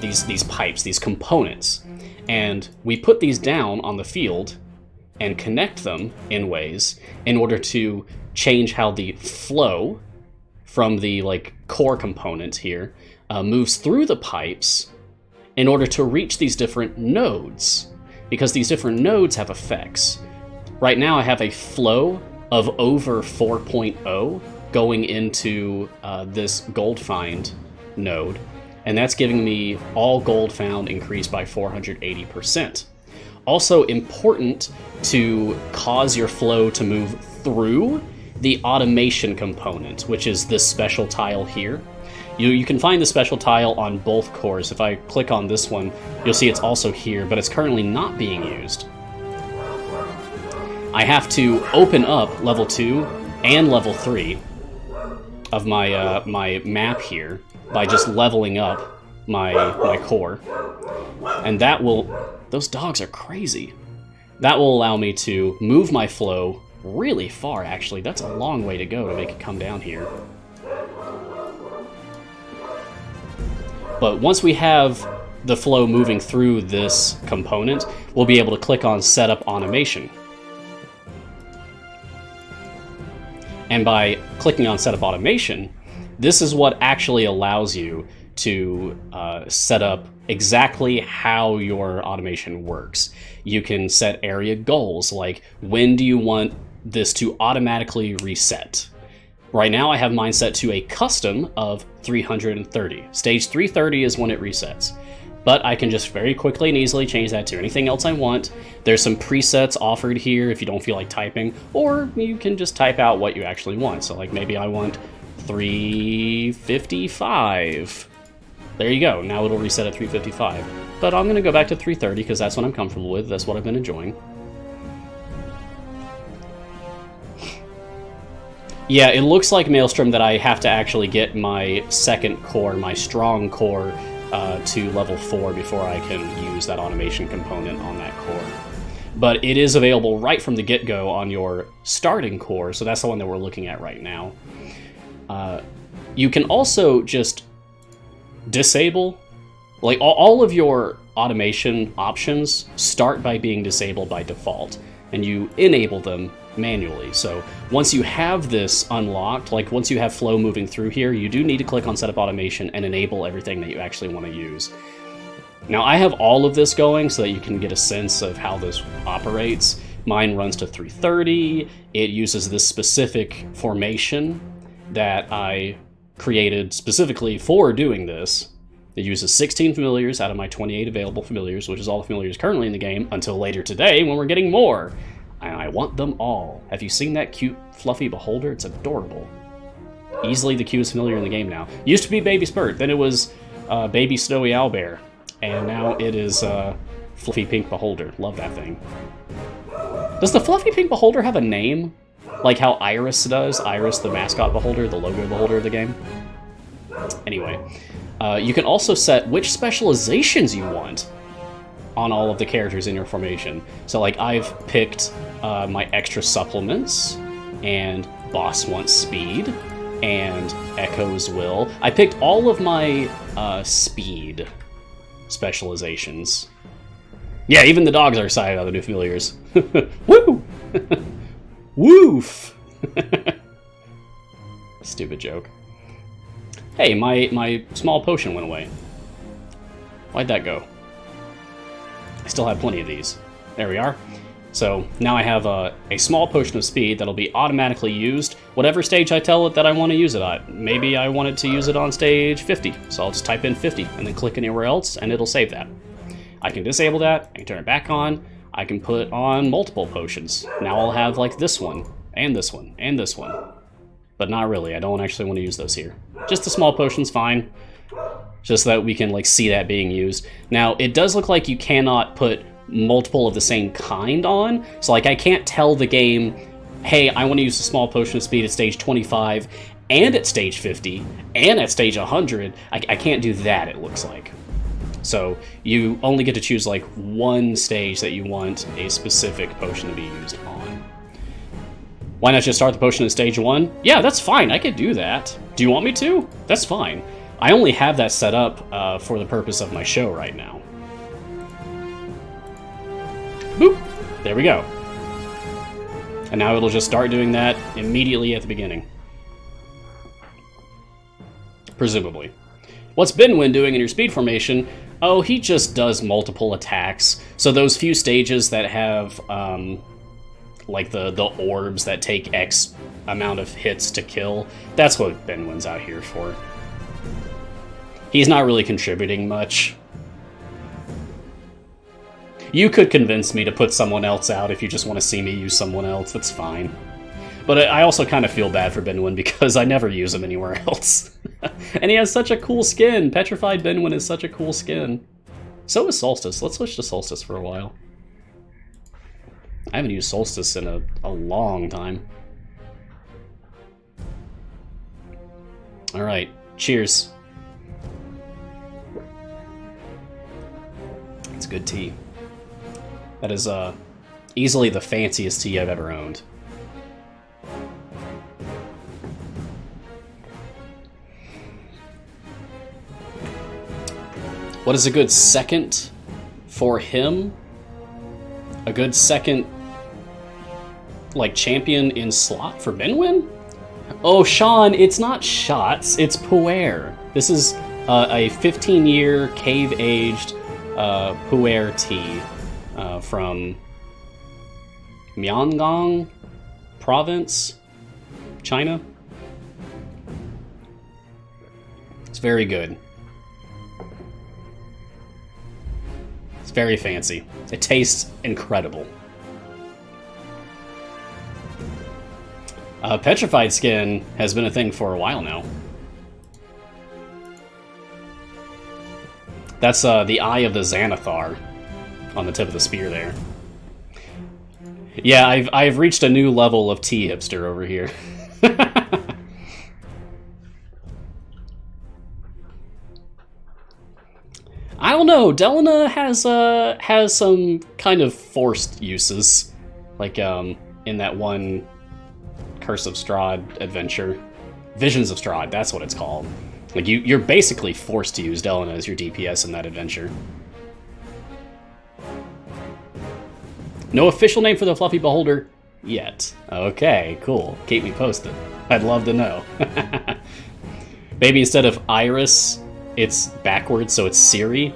these pipes, these components. And we put these down on the field and connect them in ways in order to change how the flow from the core component here moves through the pipes in order to reach these different nodes, because these different nodes have effects. Right now I have a flow of over 4.0 going into this gold find node, and that's giving me all gold found increased by 480%. Also important to cause your flow to move through the automation component, which is this special tile here. You can find the special tile on both cores. If I click on this one, you'll see it's also here, but it's currently not being used. I have to open up level 2 and level 3 of my map here by just leveling up my core. And that will... Those dogs are crazy. That will allow me to move my flow really far, actually. That's a long way to go to make it come down here. But once we have the flow moving through this component, we'll be able to click on Setup Automation. And by clicking on Setup Automation, this is what actually allows you to set up exactly how your automation works. You can set area goals, like when do you want this to automatically reset. Right now I have mine set to a custom of 330. Stage 330 is when it resets. But I can just very quickly and easily change that to anything else I want. There's some presets offered here if you don't feel like typing, or you can just type out what you actually want. So like maybe I want 355. There you go, now it'll reset at 355. But I'm gonna go back to 330 because that's what I'm comfortable with, that's what I've been enjoying. Yeah, it looks like Maelstrom that I have to actually get my second core, my strong core, to level 4 before I can use that automation component on that core. But it is available right from the get-go on your starting core, so that's the one that we're looking at right now. You can also just disable, like all of your automation options start by being disabled by default, and you enable them manually. So once you have this unlocked, like once you have flow moving through here, you do need to click on Setup Automation and enable everything that you actually want to use. Now I have all of this going so that you can get a sense of how this operates. Mine runs to 330. It uses this specific formation that I created specifically for doing this. It uses 16 familiars out of my 28 available familiars, which is all the familiars currently in the game, until later today when we're getting more. And I want them all. Have you seen that cute, fluffy beholder? It's adorable. Easily the cutest familiar in the game now. Used to be Baby Spurt, then it was Baby Snowy Owlbear, and now it is Fluffy Pink Beholder. Love that thing. Does the Fluffy Pink Beholder have a name? Like how Iris does? Iris, the mascot beholder, the logo beholder of the game? Anyway, you can also set which specializations you want on all of the characters in your formation. So like I've picked my extra supplements, and Boss wants speed, and Echo's will. I picked all of my speed specializations. Yeah, even the dogs are excited about the new familiars. Woo! Woof! Stupid joke. Hey, my small potion went away. Why'd that go? I still have plenty of these. There we are. So now I have a small potion of speed that'll be automatically used whatever stage I tell it that I want to use it on. Maybe I want it to use it on stage 50, so I'll just type in 50 and then click anywhere else and it'll save that. I can disable that, I can turn it back on, I can put on multiple potions. Now I'll have like this one, and this one, and this one. But not really, I don't actually want to use those here. Just the small potion's fine, just so that we can like see that being used. Now, it does look like you cannot put multiple of the same kind on, so like I can't tell the game, hey, I want to use the small potion of speed at stage 25, and at stage 50, and at stage 100. I can't do that, it looks like. So you only get to choose like one stage that you want a specific potion to be used on. Why not just start the potion at stage 1? Yeah, that's fine, I could do that. Do you want me to? That's fine. I only have that set up for the purpose of my show right now. Boop! There we go. And now it'll just start doing that immediately at the beginning. Presumably. What's Benwin doing in your speed formation? Oh, he just does multiple attacks. So those few stages that have, like the orbs that take X amount of hits to kill, that's what Benwin's out here for. He's not really contributing much. You could convince me to put someone else out if you just want to see me use someone else, that's fine. But I also kind of feel bad for Benwin because I never use him anywhere else. And he has such a cool skin. Petrified Benwin is such a cool skin. So is Solstice. Let's switch to Solstice for a while. I haven't used Solstice in a long time. Alright, cheers. It's good tea. That is easily the fanciest tea I've ever owned. What is a good second for him? A good second, like, champion in slot for Benwin? Oh, Sean, it's not shots, it's pu'er. This is a 15-year cave-aged pu'er tea from Myeongdong province, China. It's very good. It's very fancy. It tastes incredible. Petrified skin has been a thing for a while now. That's the eye of the Xanathar on the tip of the spear there. Yeah, I've reached a new level of tea hipster over here. I don't know. Delana has some kind of forced uses, like in that one Curse of Strahd adventure, Visions of Strahd. That's what it's called. Like you're basically forced to use Delana as your DPS in that adventure. No official name for the Fluffy Beholder yet. Okay, cool. Keep me posted. I'd love to know. Maybe instead of Iris, it's backwards, so it's Siri.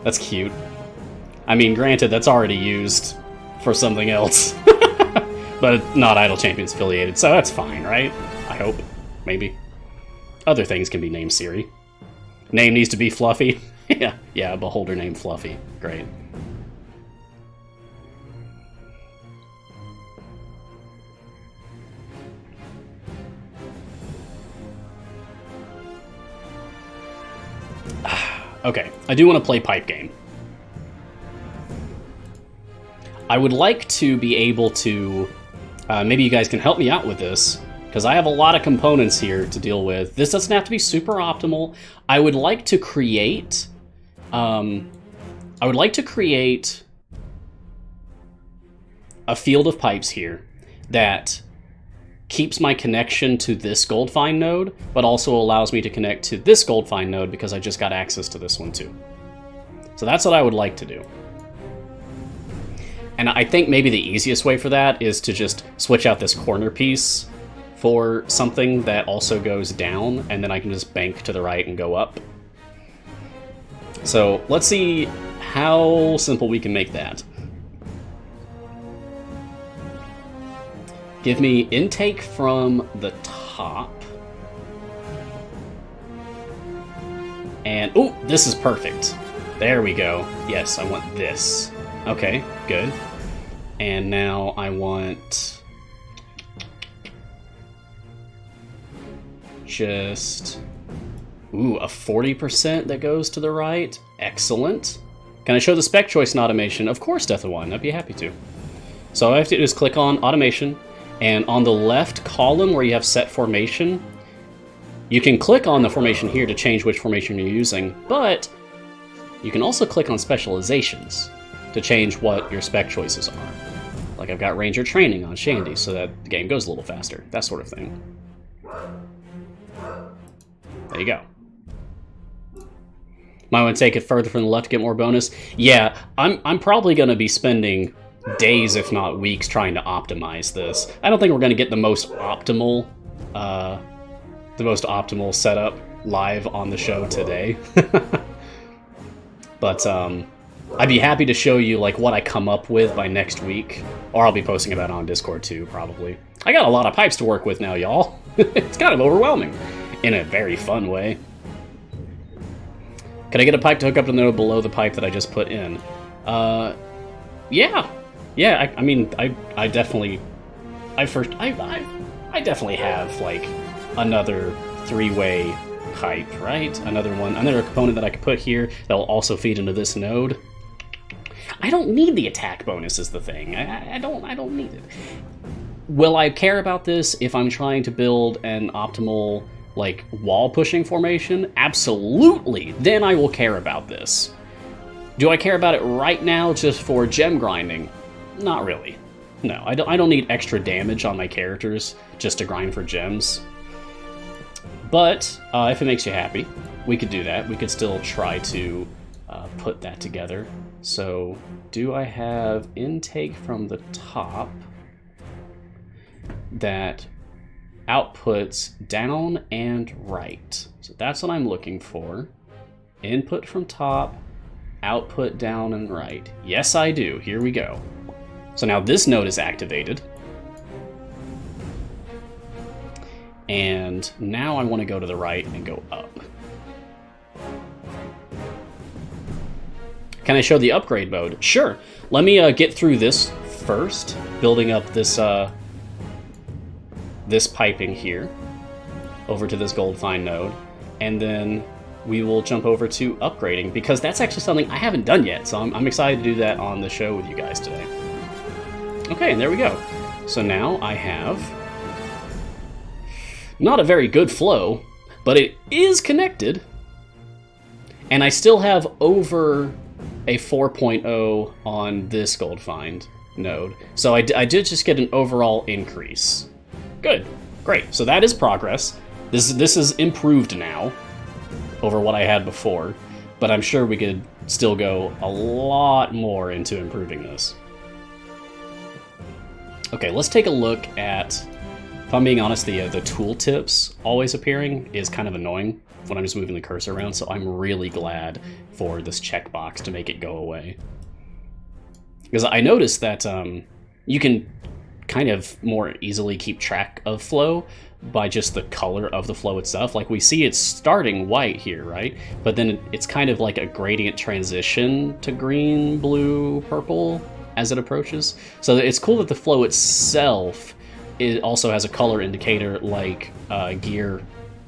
That's cute. I mean, granted, that's already used for something else. But not Idle Champions affiliated, so that's fine, right? I hope. Maybe. Other things can be named Siri. Name needs to be Fluffy. Yeah, a beholder named Fluffy. Great. Okay, I do want to play Pipe Game. I would like to be able to... maybe you guys can help me out with this, because I have a lot of components here to deal with. This doesn't have to be super optimal. I would like to create... a field of pipes here that keeps my connection to this Goldfind node, but also allows me to connect to this Goldfind node because I just got access to this one too. So that's what I would like to do. And I think maybe the easiest way for that is to just switch out this corner piece for something that also goes down, and then I can just bank to the right and go up. So let's see how simple we can make that. Give me intake from the top. And, oh, this is perfect. There we go. Yes, I want this. Okay, good. And now I want just, ooh, a 40% that goes to the right. Excellent. Can I show the spec choice and automation? Of course, Death of One. I'd be happy to. So all I have to do is click on automation, and on the left column where you have set formation, you can click on the formation here to change which formation you're using, but you can also click on specializations to change what your spec choices are. Like I've got Ranger Training on Shandy so that the game goes a little faster, that sort of thing. There you go. Might want to take it further from the left to get more bonus. Yeah, I'm probably going to be spending days, if not weeks, trying to optimize this. I don't think we're going to get the most optimal setup live on the show today. But I'd be happy to show you like what I come up with by next week, or I'll be posting about it on Discord too, probably. I got a lot of pipes to work with now, y'all. It's kind of overwhelming in a very fun way. Can I get a pipe to hook up to the node below the pipe that I just put in? Yeah. I mean, I definitely have like another three-way pipe, right? Another component that I could put here that will also feed into this node. I don't need the attack bonus is the thing. I don't need it. Will I care about this if I'm trying to build an optimal like wall pushing formation? Absolutely. Then I will care about this. Do I care about it right now just for gem grinding? Not really. No, I don't need extra damage on my characters just to grind for gems. But if it makes you happy, we could do that. We could still try to put that together. So, do I have intake from the top that outputs down and right? So that's what I'm looking for. Input from top, output down and right. Yes, I do. Here we go. So now this node is activated. And now I want to go to the right and go up. Can I show the upgrade mode? Sure. Let me get through this first, building up this this piping here over to this gold find node, and then we will jump over to upgrading, because that's actually something I haven't done yet, so I'm excited to do that on the show with you guys today. Okay, and there we go. So now I have not a very good flow, but it is connected, and I still have over a 4.0 on this gold find node. So I did just get an overall increase. Good, great. So that is progress. This is improved now over what I had before, but I'm sure we could still go a lot more into improving this. Okay, let's take a look at, if I'm being honest, the tooltips always appearing is kind of annoying when I'm just moving the cursor around, so I'm really glad for this checkbox to make it go away. Because I noticed that you can kind of more easily keep track of flow by just the color of the flow itself. Like we see it's starting white here, right? But then it's kind of like a gradient transition to green, blue, purple as it approaches. So it's cool that the flow itself also has a color indicator like gear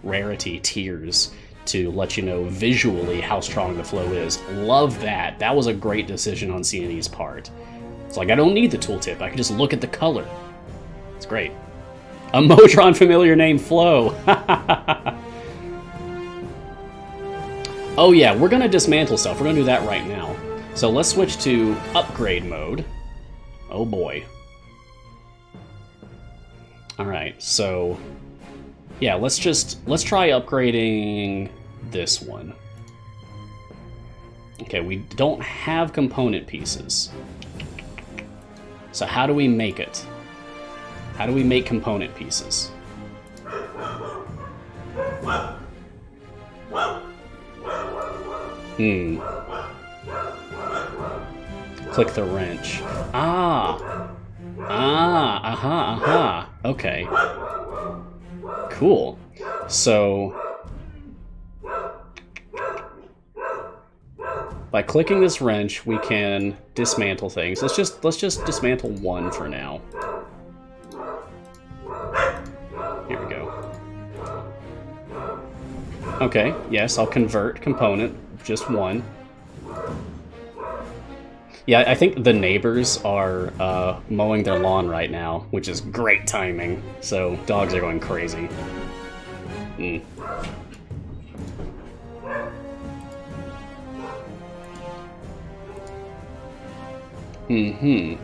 rarity tiers to let you know visually how strong the flow is. Love that. That was a great decision on CNE's part. It's like I don't need the tooltip. I can just look at the color. It's great. A Modron familiar name, Flow. Oh yeah, we're gonna dismantle stuff. We're gonna do that right now. So let's switch to upgrade mode. Oh boy. Alright, so yeah, let's try upgrading this one. Okay, we don't have component pieces. So how do we make it? How do we make component pieces? Hmm. Click the wrench. Ah! Ah! Aha! Aha! Okay. Cool. So... by clicking this wrench, we can dismantle things. Let's just dismantle one for now. Here we go. Okay, yes, I'll convert component, just one. Yeah, I think the neighbors are mowing their lawn right now, which is great timing. So dogs are going crazy. Hmm. Mm-hmm.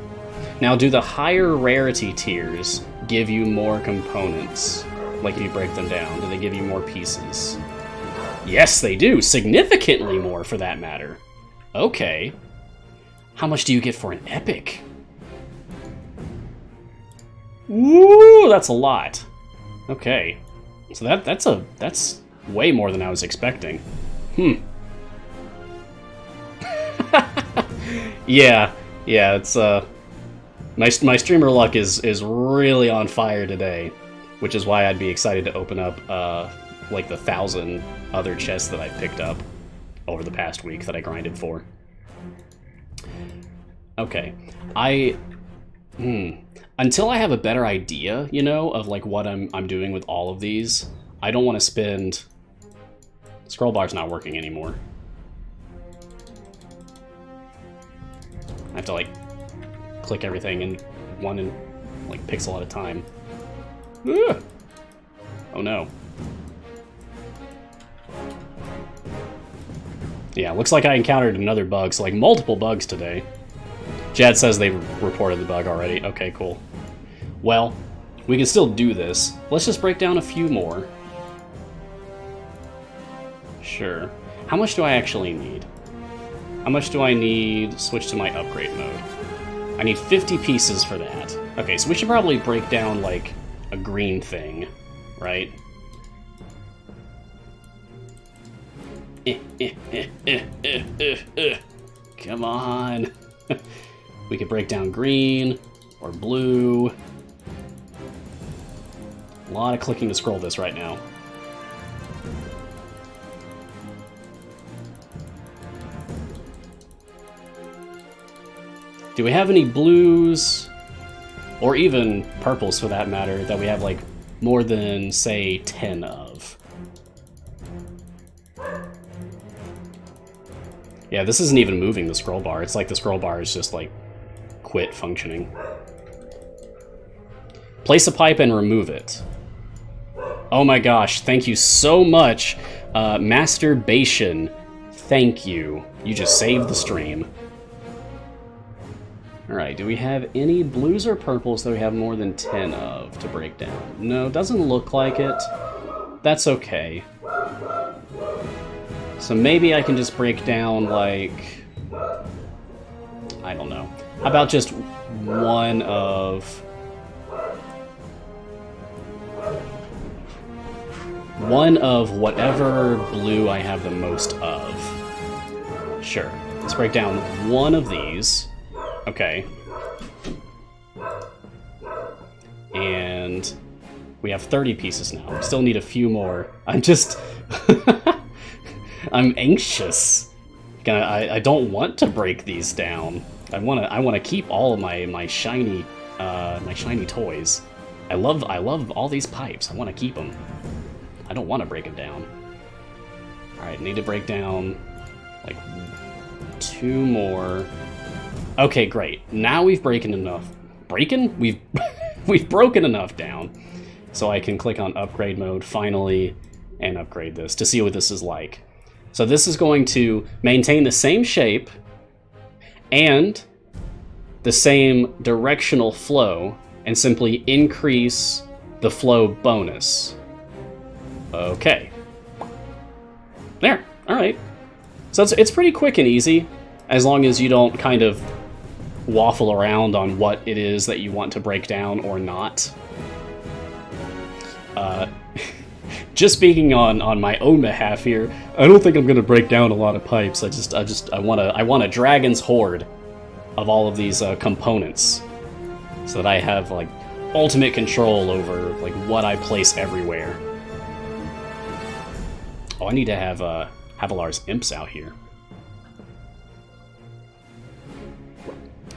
Now, do the higher rarity tiers give you more components? Like, if you break them down, do they give you more pieces? Yes, they do! Significantly more, for that matter. Okay. How much do you get for an epic? Woo! That's a lot. Okay. So that's way more than I was expecting. Hmm. Yeah. Yeah, it's my streamer luck is really on fire today, which is why I'd be excited to open up like the 1,000 other chests that I picked up over the past week that I grinded for. Okay, until I have a better idea, you know, of like what I'm doing with all of these, I don't want to spend. Scroll bar's not working anymore. I have to, like, click everything in one, like, pixel at a time. Ugh! Oh, no. Yeah, looks like I encountered another bug, so, like, multiple bugs today. Jad says they reported the bug already. Okay, cool. Well, we can still do this. Let's just break down a few more. Sure. How much do I actually need? How much do I need? Switch to my upgrade mode. I need 50 pieces for that. Okay, so we should probably break down, like, a green thing, right? Come on. We could break down green or blue. A lot of clicking to scroll this right now. Do we have any blues, or even purples for that matter, that we have like more than, say, 10 of? Yeah, this isn't even moving the scroll bar. It's like the scroll bar is just like quit functioning. Place a pipe and remove it. Oh my gosh, thank you so much. Masturbation, thank you. You just saved the stream. Alright, do we have any blues or purples that we have more than 10 of to break down? No, doesn't look like it. That's okay. So maybe I can just break down, like... I don't know. How about just one of... one of whatever blue I have the most of. Sure. Let's break down one of these. Okay. And we have 30 pieces now. We still need a few more. I'm just... I'm anxious. I don't want to break these down. I want to keep all of my shiny toys. I love all these pipes. I want to keep them. I don't want to break them down. All right, need to break down like 2 more. Okay, great. Now we've broken enough. We've broken enough down, so I can click on upgrade mode finally and upgrade this to see what this is like. So this is going to maintain the same shape and the same directional flow and simply increase the flow bonus. Okay. There. All right. So it's pretty quick and easy, as long as you don't kind of waffle around on what it is that you want to break down or not. just speaking on my own behalf here, I don't think I'm gonna break down a lot of pipes. I want a dragon's hoard of all of these components, so that I have like ultimate control over like what I place everywhere. Oh, I need to have Avalar's imps out here.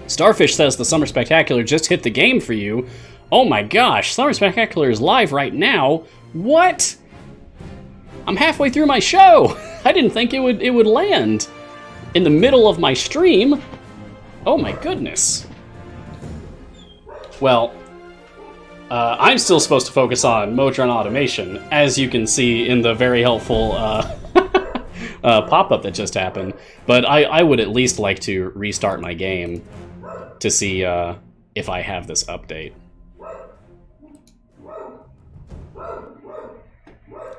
Starfish says the Summer Spectacular just hit the game for you. Oh my gosh, Summer Spectacular is live right now. What? I'm halfway through my show. I didn't think it would land in the middle of my stream. Oh my goodness. Well, I'm still supposed to focus on Modron automation, as you can see in the very helpful pop-up that just happened. But I would at least like to restart my game to see if I have this update.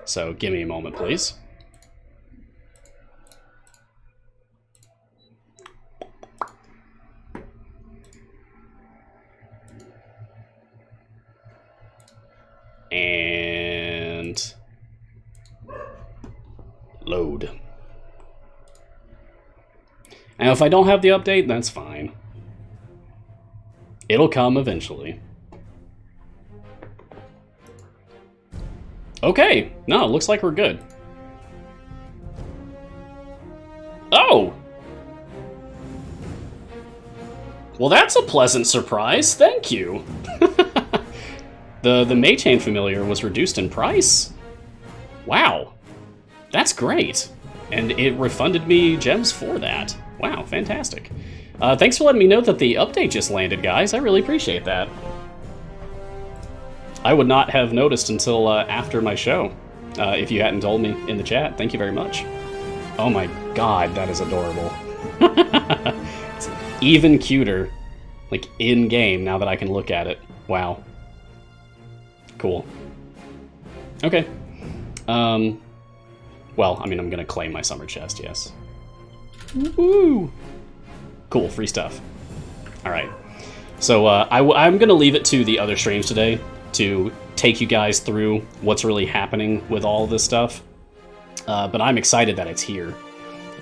So give me a moment, please. And load. And if I don't have the update, that's fine. It'll come eventually. Okay, no, it looks like we're good. Oh! Well, that's a pleasant surprise, thank you. The Maychain Familiar was reduced in price? Wow, that's great. And it refunded me gems for that. Wow, fantastic. Thanks for letting me know that the update just landed, guys. I really appreciate that. I would not have noticed until after my show, if you hadn't told me in the chat. Thank you very much. Oh my god, that is adorable. It's even cuter, like in-game, now that I can look at it. Wow. Cool. Okay. Well, I mean, I'm gonna claim my summer chest, yes. Woo! Cool, free stuff. Alright. So, I'm gonna leave it to the other streams today to take you guys through what's really happening with all of this stuff. But I'm excited that it's here.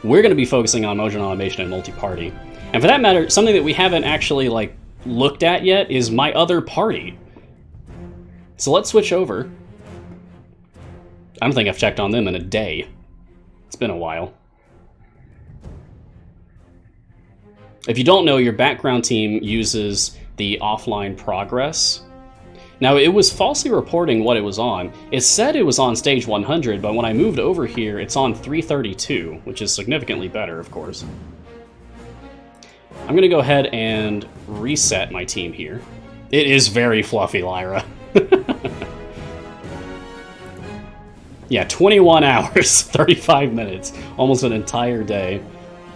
We're gonna be focusing on Modron automation and multi-party. And for that matter, something that we haven't actually, like, looked at yet is my other party. So let's switch over. I don't think I've checked on them in a day. It's been a while. If you don't know, your background team uses the offline progress. Now, it was falsely reporting what it was on. It said it was on stage 100, but when I moved over here, it's on 332, which is significantly better, of course. I'm going to go ahead and reset my team here. It is very fluffy, Lyra. Yeah, 21 hours, 35 minutes, almost an entire day.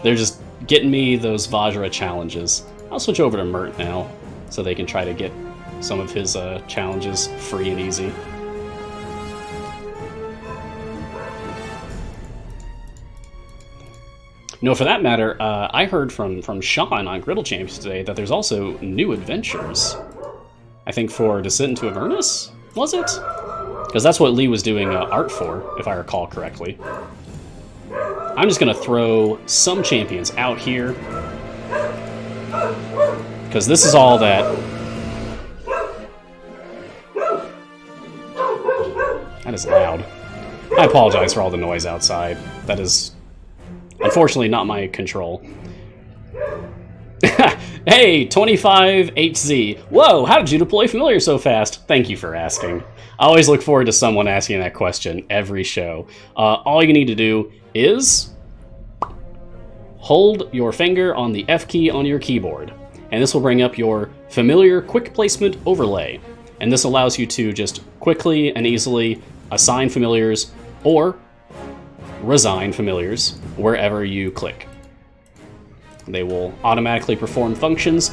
They're just getting me those Vajra challenges. I'll switch over to Mert now, so they can try to get some of his challenges free and easy. No, for that matter, I heard from Sean on Griddle Champions today that there's also new adventures. I think for Descent into Avernus, was it? Because that's what Lee was doing art for, if I recall correctly. I'm just going to throw some champions out here. Because this is all that... That is loud. I apologize for all the noise outside. That is, unfortunately, not my control. Hey, 25HZ. Whoa, how did you deploy Familiar so fast? Thank you for asking. I always look forward to someone asking that question every show. All you need to do is hold your finger on the F key on your keyboard, and this will bring up your Familiar Quick Placement Overlay. And this allows you to just quickly and easily assign familiars or resign familiars wherever you click. They will automatically perform functions.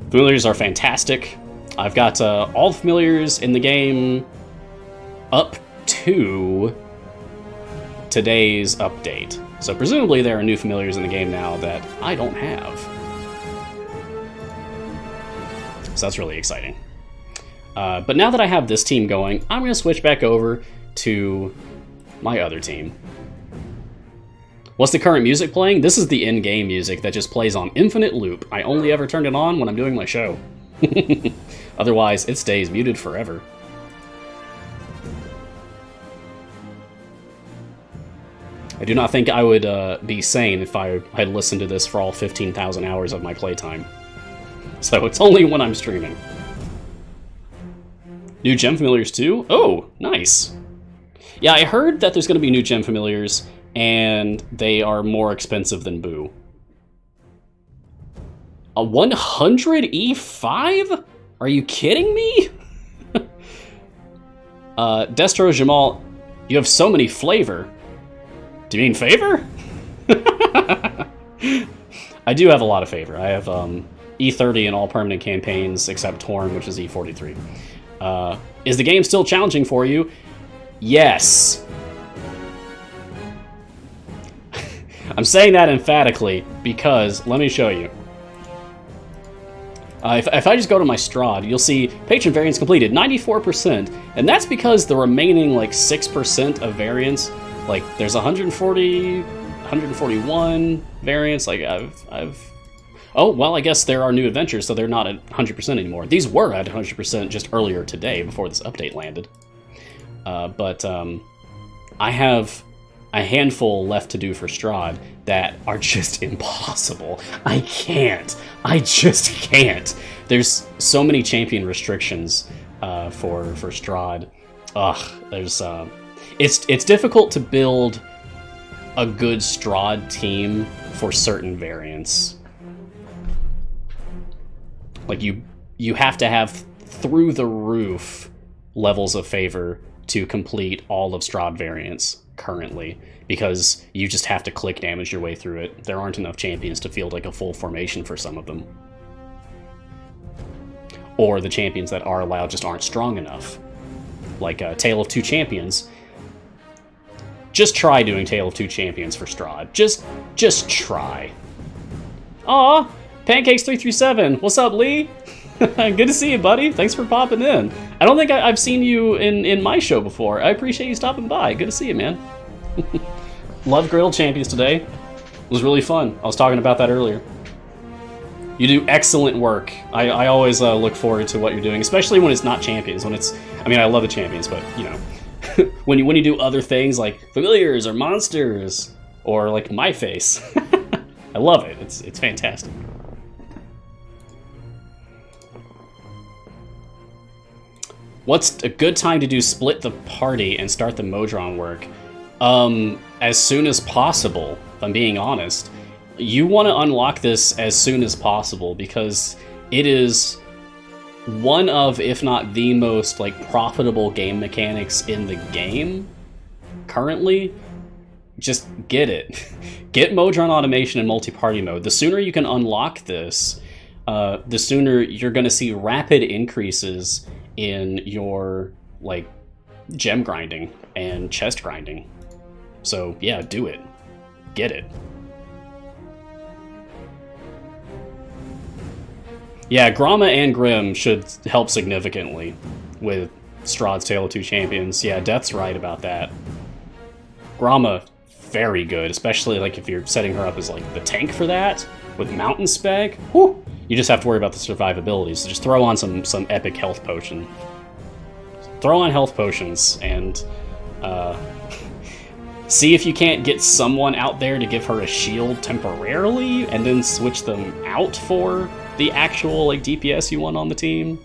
Familiars are fantastic. I've got all the familiars in the game up to today's update. So presumably there are new familiars in the game now that I don't have. So that's really exciting. But now that I have this team going, I'm going to switch back over to my other team. What's the current music playing? This is the in-game music that just plays on infinite loop. I only ever turn it on when I'm doing my show. Otherwise, it stays muted forever. I do not think I would be sane if I had listened to this for all 15,000 hours of my playtime. So it's only when I'm streaming. New gem familiars too? Oh, nice. Yeah, I heard that there's going to be new gem familiars, and they are more expensive than Boo. A 100 E5? Are you kidding me? Destro Jamal, you have so many flavor. Do you mean favor? I do have a lot of favor. I have E30 in all permanent campaigns except Torn, which is E43. Is the game still challenging for you? Yes. I'm saying that emphatically because, let me show you. If I just go to my Strahd, you'll see patron variants completed, 94%, and that's because the remaining like 6% of variants, like there's 140, 141 variants, like oh, well, I guess there are new adventures, so they're not at 100% anymore. These were at 100% just earlier today before this update landed. But I have a handful left to do for Strahd that are just impossible. I just can't. There's so many champion restrictions for Strahd. There's it's difficult to build a good Strahd team for certain variants. Like you have to have through the roof levels of favor to complete all of Strahd variants currently, because you just have to click damage your way through it. There aren't enough champions to field like a full formation for some of them. Or the champions that are allowed just aren't strong enough. Like Tale of Two Champions. Just try doing Tale of Two Champions for Strahd. Just try. Aw, Pancakes337, what's up, Lee? Good to see you, buddy. Thanks for popping in. I don't think I've seen you in my show before. I appreciate you stopping by. Good to see you, man. Love Grilled Champions today. It was really fun. I was talking about that earlier. You do excellent work. I always look forward to what you're doing, especially when it's not Champions. When it's, I mean, I love the Champions, but you know, when you do other things like Familiars or Monsters or like My Face, I love it. It's fantastic. What's a good time to do split the party and start the Modron work? As soon as possible, if I'm being honest. You want to unlock this as soon as possible because it is one of, if not the most, like, profitable game mechanics in the game currently. Just get it. Get Modron automation in multi-party mode. The sooner you can unlock this, the sooner you're going to see rapid increases in your, like, gem grinding and chest grinding. So yeah, do it. Get it. Yeah, Gromma and Grim should help significantly with Strahd's Tale of Two Champions. Yeah, Death's right about that. Gromma, very good, especially like if you're setting her up as like the tank for that with Mountain Spec. Whew, you just have to worry about the survivability. So just throw on some epic health potion. Throw on health potions and see if you can't get someone out there to give her a shield temporarily and then switch them out for the actual like DPS you want on the team,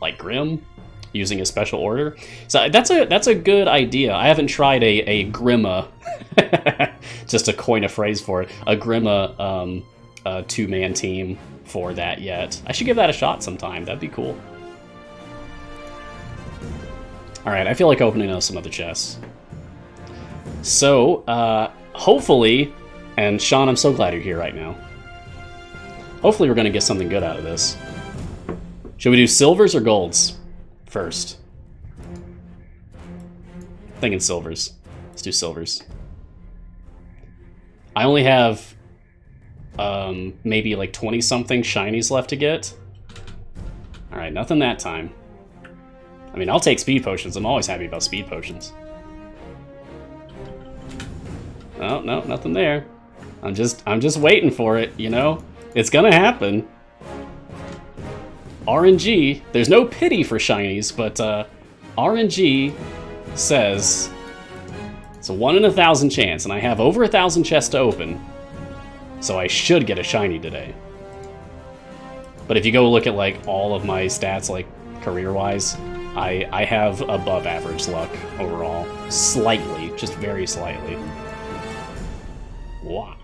like Grim, using a special order. So that's a good idea. I haven't tried a Grimma, just to coin a phrase for it, a Grimma two-man team for that yet. I should give that a shot sometime. That'd be cool. All right, I feel like opening up some other chests. So hopefully, and Sean, I'm so glad you're here right now. Hopefully we're going to get something good out of this. Should we do silvers or golds first? Thinking silvers. Let's do silvers. I only have maybe like 20-something shinies left to get. Alright, nothing that time. I mean, I'll take speed potions. I'm always happy about speed potions. Oh, no, nothing there. I'm just waiting for it, you know? It's gonna happen. RNG, there's no pity for shinies, but RNG says it's a 1 in 1,000 chance, and I have over 1,000 chests to open, so I should get a shiny today. But if you go look at like all of my stats, like career-wise, I have above average luck overall. Slightly, just very slightly. Wow.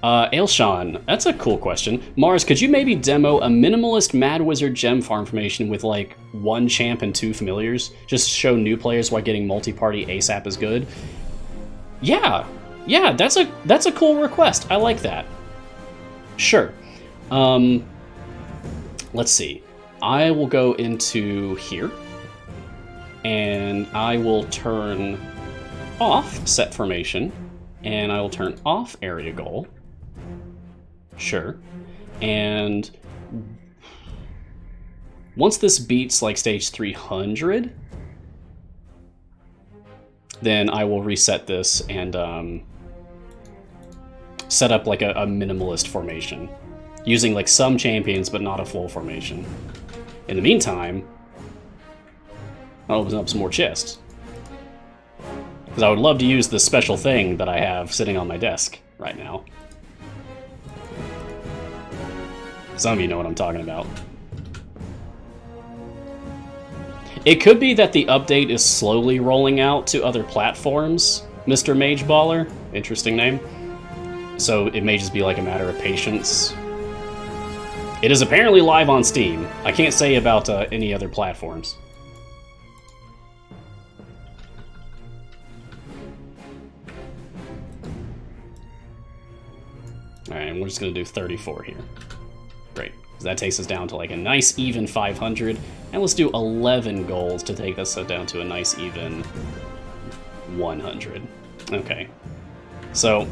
Ailshan, that's a cool question. Mars, could you maybe demo a minimalist Mad Wizard gem farm formation with like 1 champ and 2 familiars? Just show new players why getting multi-party ASAP is good. Yeah, that's a cool request. I like that. Sure. Let's see. I will go into here, and I will turn off set formation, and I will turn off area goal. Sure. And once this beats like stage 300, then I will reset this and set up like a minimalist formation, using like some champions but not a full formation. In the meantime, I'll open up some more chests, because I would love to use this special thing that I have sitting on my desk right now. Some of you know what I'm talking about. It could be that the update is slowly rolling out to other platforms, Mr. Mage Baller. Interesting name. So it may just be like a matter of patience. It is apparently live on Steam. I can't say about any other platforms. Alright, and we're just going to do 34 here. Great. So that takes us down to like a nice even 500. And let's do 11 goals to take us down to a nice even 100. Okay. So,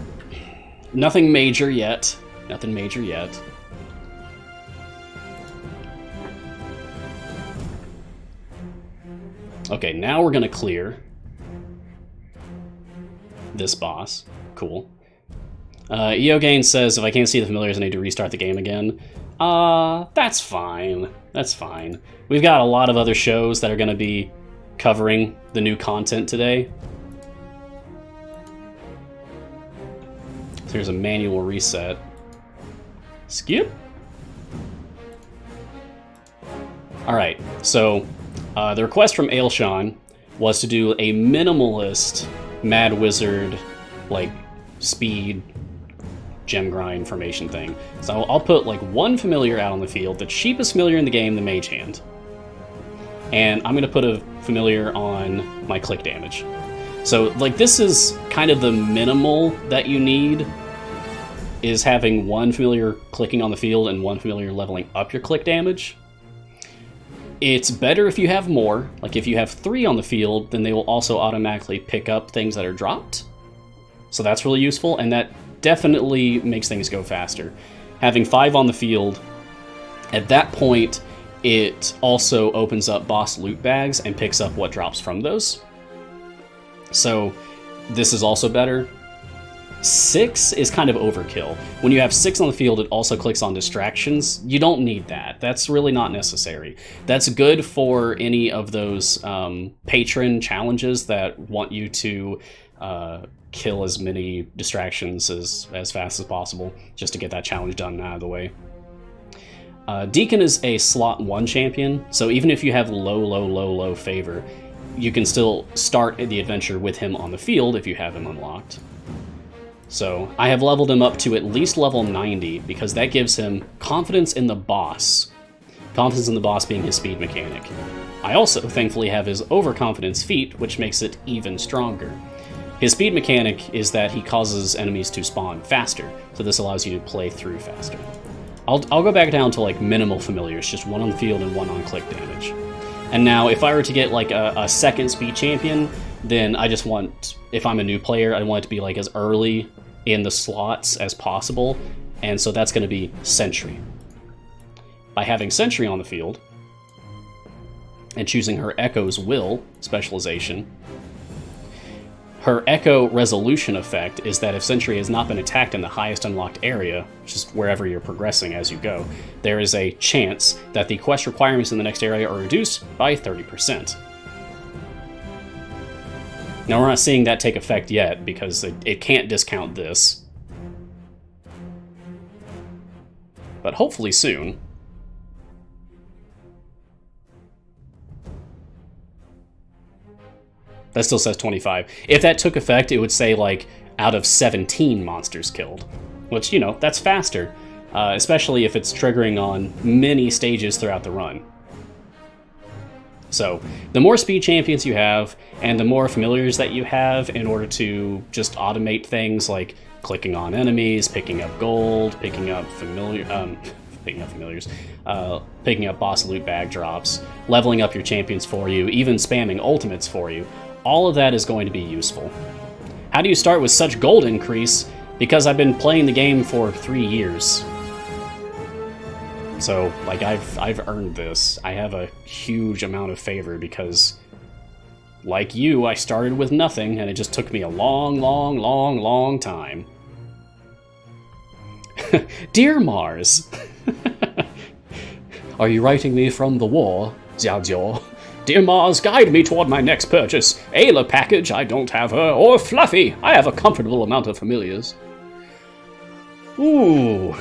nothing major yet. Nothing major yet. Okay, now we're going to clear this boss. Cool. Eogain says, if I can't see the familiars, I need to restart the game again. That's fine. That's fine. We've got a lot of other shows that are going to be covering the new content today. So here's a manual reset. Skip. Alright, so the request from Ailshan was to do a minimalist Mad Wizard, like, speed gem grind formation thing. So I'll put like 1 familiar out on the field, the cheapest familiar in the game, the Mage Hand. And I'm going to put a familiar on my click damage. So like this is kind of the minimal that you need, is having 1 familiar clicking on the field and 1 familiar leveling up your click damage. It's better if you have more. Like if you have 3 on the field, then they will also automatically pick up things that are dropped. So that's really useful, and that definitely makes things go faster. Having 5 on the field, at that point, it also opens up boss loot bags and picks up what drops from those. So this is also better. 6 is kind of overkill. When you have 6 on the field, it also clicks on distractions. You don't need that. That's really not necessary. That's good for any of those patron challenges that want you to kill as many distractions as fast as possible, just to get that challenge done out of the way. Deacon is a slot 1 champion, so even if you have low favor, you can still start the adventure with him on the field if you have him unlocked. So I have leveled him up to at least level 90, because that gives him confidence in the boss. Confidence in the boss being his speed mechanic. I also thankfully have his overconfidence feat, which makes it even stronger. His speed mechanic is that he causes enemies to spawn faster, so this allows you to play through faster. I'll go back down to like minimal familiars, just 1 on the field and 1 on click damage. And now if I were to get like a second speed champion, then I just want, if I'm a new player, I want it to be like as early in the slots as possible, and so that's going to be Sentry. By having Sentry on the field, and choosing her Echo's Will specialization. Her Echo Resolution effect is that if Sentry has not been attacked in the highest unlocked area, which is wherever you're progressing as you go, there is a chance that the quest requirements in the next area are reduced by 30%. Now, we're not seeing that take effect yet, because it can't discount this. But hopefully soon. That still says 25. If that took effect, it would say, like, out of 17 monsters killed. Which, you know, that's faster. Especially if it's triggering on many stages throughout the run. So, the more speed champions you have, and the more familiars that you have in order to just automate things like clicking on enemies, picking up gold, picking up familiars, picking up boss loot bag drops, leveling up your champions for you, even spamming ultimates for you, all of that is going to be useful. How do you start with such gold increase? Because I've been playing the game for 3 years. So, like, I've earned this. I have a huge amount of favor because, like you, I started with nothing, and it just took me a long time. Dear Mars, are you writing me from the war, Xiaojiao? Dear Mars, guide me toward my next purchase. Ayla package, I don't have her. Or Fluffy, I have a comfortable amount of familiars. Ooh.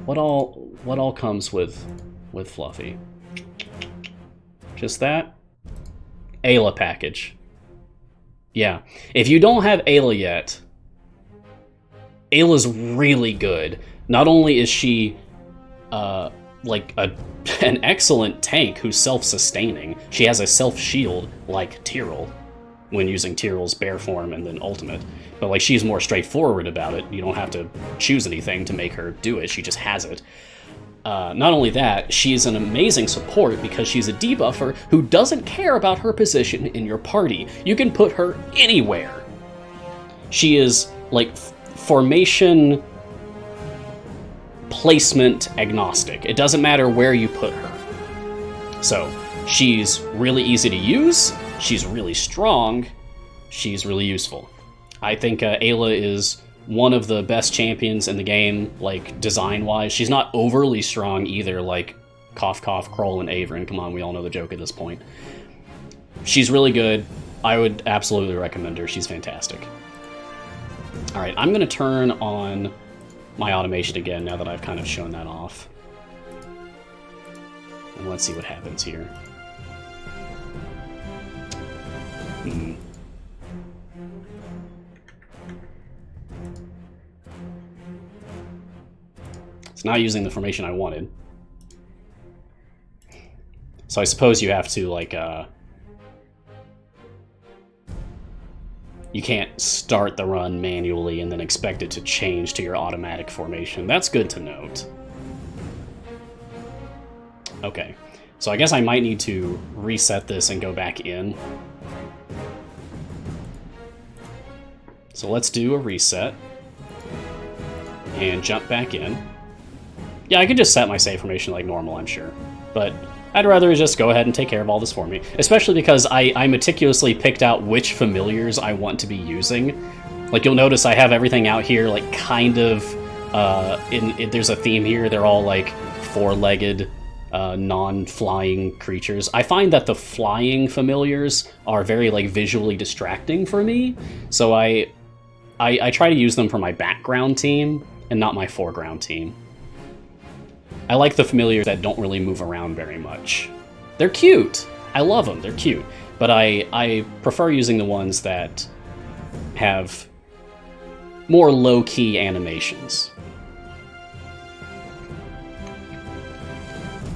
What all comes with Fluffy? Just that? Ayla package. Yeah. If you don't have Ayla yet, Ayla's really good. Not only is she like an excellent tank who's self-sustaining, she has a self-shield like Tyrell when using Tyrell's bear form and then ultimate. But like she's more straightforward about it. You don't have to choose anything to make her do it. She just has it. Not only that, she's an amazing support because she's a debuffer who doesn't care about her position in your party. You can put her anywhere. She is like formation placement agnostic. It doesn't matter where you put her. So she's really easy to use, she's really strong, she's really useful. I think Ayla is one of the best champions in the game, like design-wise. She's not overly strong either, like Cough Cough, Kroll, and Averin. Come on, we all know the joke at this point. She's really good. I would absolutely recommend her. She's fantastic. Alright, I'm going to turn on my automation again now that I've kind of shown that off. And let's see what happens here. It's not using the formation I wanted. So I suppose you have to, like, you can't start the run manually and then expect it to change to your automatic formation. That's good to note. Okay, so I guess I might need to reset this and go back in. So let's do a reset and jump back in. Yeah, I could just set my save formation like normal, I'm sure. But I'd rather just go ahead and take care of all this for me. Especially because I meticulously picked out which familiars I want to be using. Like, you'll notice I have everything out here, like, kind of, there's a theme here. They're all, like, four-legged, non-flying creatures. I find that the flying familiars are very, like, visually distracting for me. So I try to use them for my background team and not my foreground team. I like the familiars that don't really move around very much. They're cute. I love them. They're cute. But I prefer using the ones that have more low-key animations.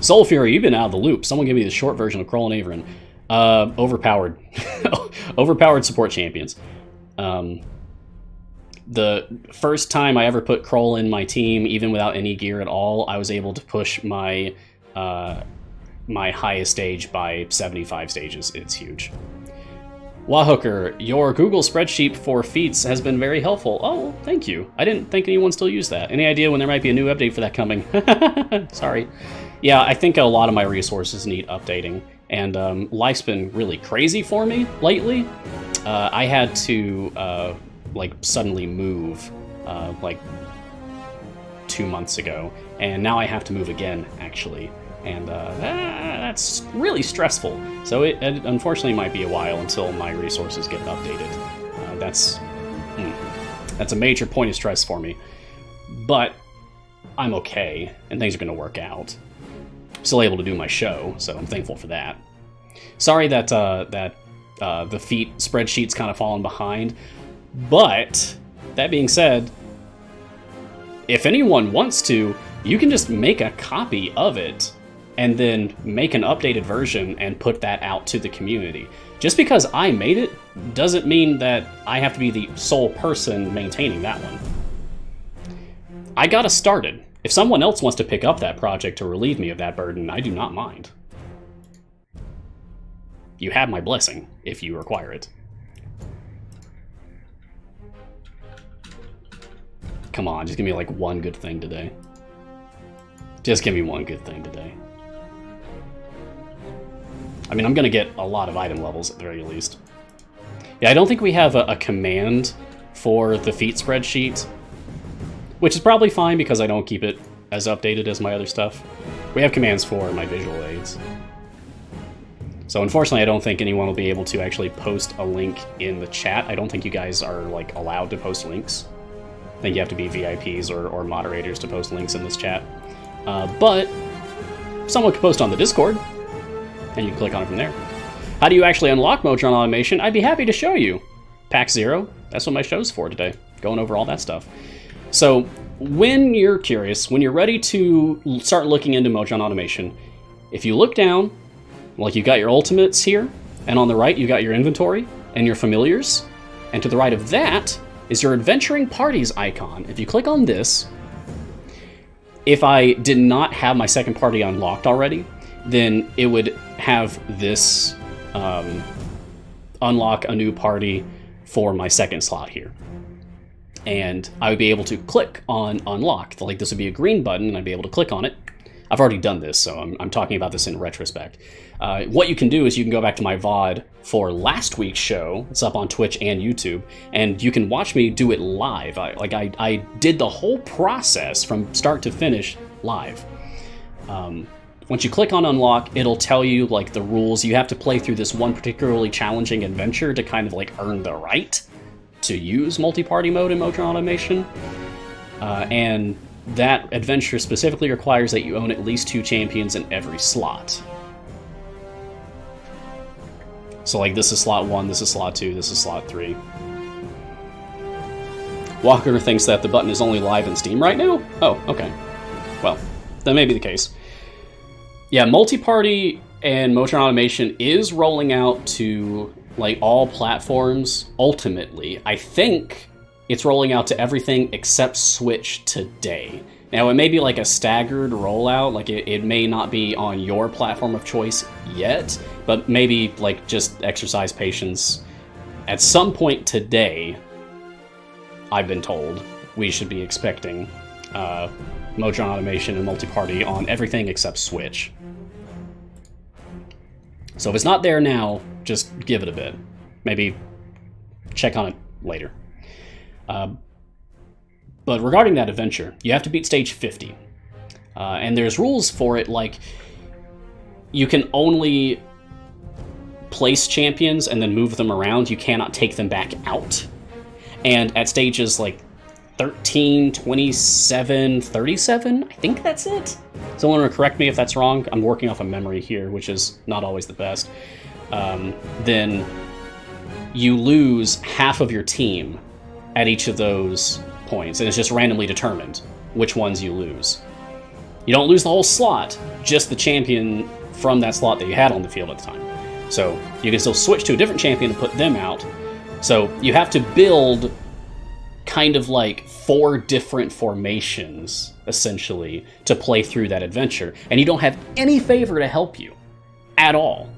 Soul Fury, you've been out of the loop. Someone give me the short version of Kroll and Averin. Overpowered. Overpowered support champions. The first time I ever put Kroll in my team, even without any gear at all, I was able to push my my highest stage by 75 stages. It's huge. Wahooker, your Google spreadsheet for feats has been very helpful. Oh, thank you. I didn't think anyone still used that. Any idea when there might be a new update for that coming? Sorry. Yeah, I think a lot of my resources need updating, and life's been really crazy for me lately. I had to like suddenly move like 2 months ago, and now I have to move again, actually. And that's really stressful. So it unfortunately might be a while until my resources get updated. That's a major point of stress for me. But I'm okay, and things are going to work out. I'm still able to do my show, so I'm thankful for that. Sorry that the feat spreadsheet's kind of fallen behind. But that being said, if anyone wants to, you can just make a copy of it and then make an updated version and put that out to the community. Just because I made it doesn't mean that I have to be the sole person maintaining that one. I got us started. If someone else wants to pick up that project to relieve me of that burden, I do not mind. You have my blessing if you require it. Come on, just give me like one good thing today. Just give me one good thing today. I mean, I'm gonna get a lot of item levels at the very least. Yeah, I don't think we have a command for the feat spreadsheet, which is probably fine because I don't keep it as updated as my other stuff. We have commands for my visual aids. So unfortunately, I don't think anyone will be able to actually post a link in the chat. I don't think you guys are like allowed to post links. I think you have to be VIPs or moderators to post links in this chat. But someone could post on the Discord, and you can click on it from there. How do you actually unlock Modron automation? I'd be happy to show you. Pack 0, that's what my show's for today, going over all that stuff. So when you're curious, when you're ready to start looking into Modron automation, if you look down, like you got your ultimates here, and on the right you got your inventory and your familiars, and to the right of that is your adventuring parties icon. If you click on this, if I did not have my second party unlocked already, then it would have this unlock a new party for my second slot here. And I would be able to click on unlock. Like this would be a green button and I'd be able to click on it. I've already done this, so I'm talking about this in retrospect. What you can do is you can go back to my VOD for last week's show. It's up on Twitch and YouTube, and you can watch me do it live. I did the whole process from start to finish live. Once you click on unlock, it'll tell you like the rules. You have to play through this one particularly challenging adventure to kind of like earn the right to use multi-party mode in Modron automation. And that adventure specifically requires that you own at least 2 champions in every slot. So like this is slot 1, this is slot 2, this is slot 3. Walker thinks that the button is only live in Steam right now? Oh, okay. Well, that may be the case. Yeah, multi-party and Modron automation is rolling out to like all platforms ultimately. I think it's rolling out to everything except Switch today. Now, it may be like a staggered rollout, like it may not be on your platform of choice yet, but maybe like just exercise patience. At some point today, I've been told, we should be expecting Modron automation and multi-party on everything except Switch. So if it's not there now, just give it a bit. Maybe check on it later. But regarding that adventure, you have to beat stage 50. And there's rules for it, like you can only place champions and then move them around. You cannot take them back out. And at stages like 13, 27, 37, I think that's it. Someone will correct me if that's wrong. I'm working off of memory here, which is not always the best. Then you lose half of your team at each of those points, and it's just randomly determined which ones you lose. You don't lose the whole slot, just the champion from that slot that you had on the field at the time. So you can still switch to a different champion and put them out. So you have to build kind of like 4 different formations, essentially, to play through that adventure. And you don't have any favor to help you at all.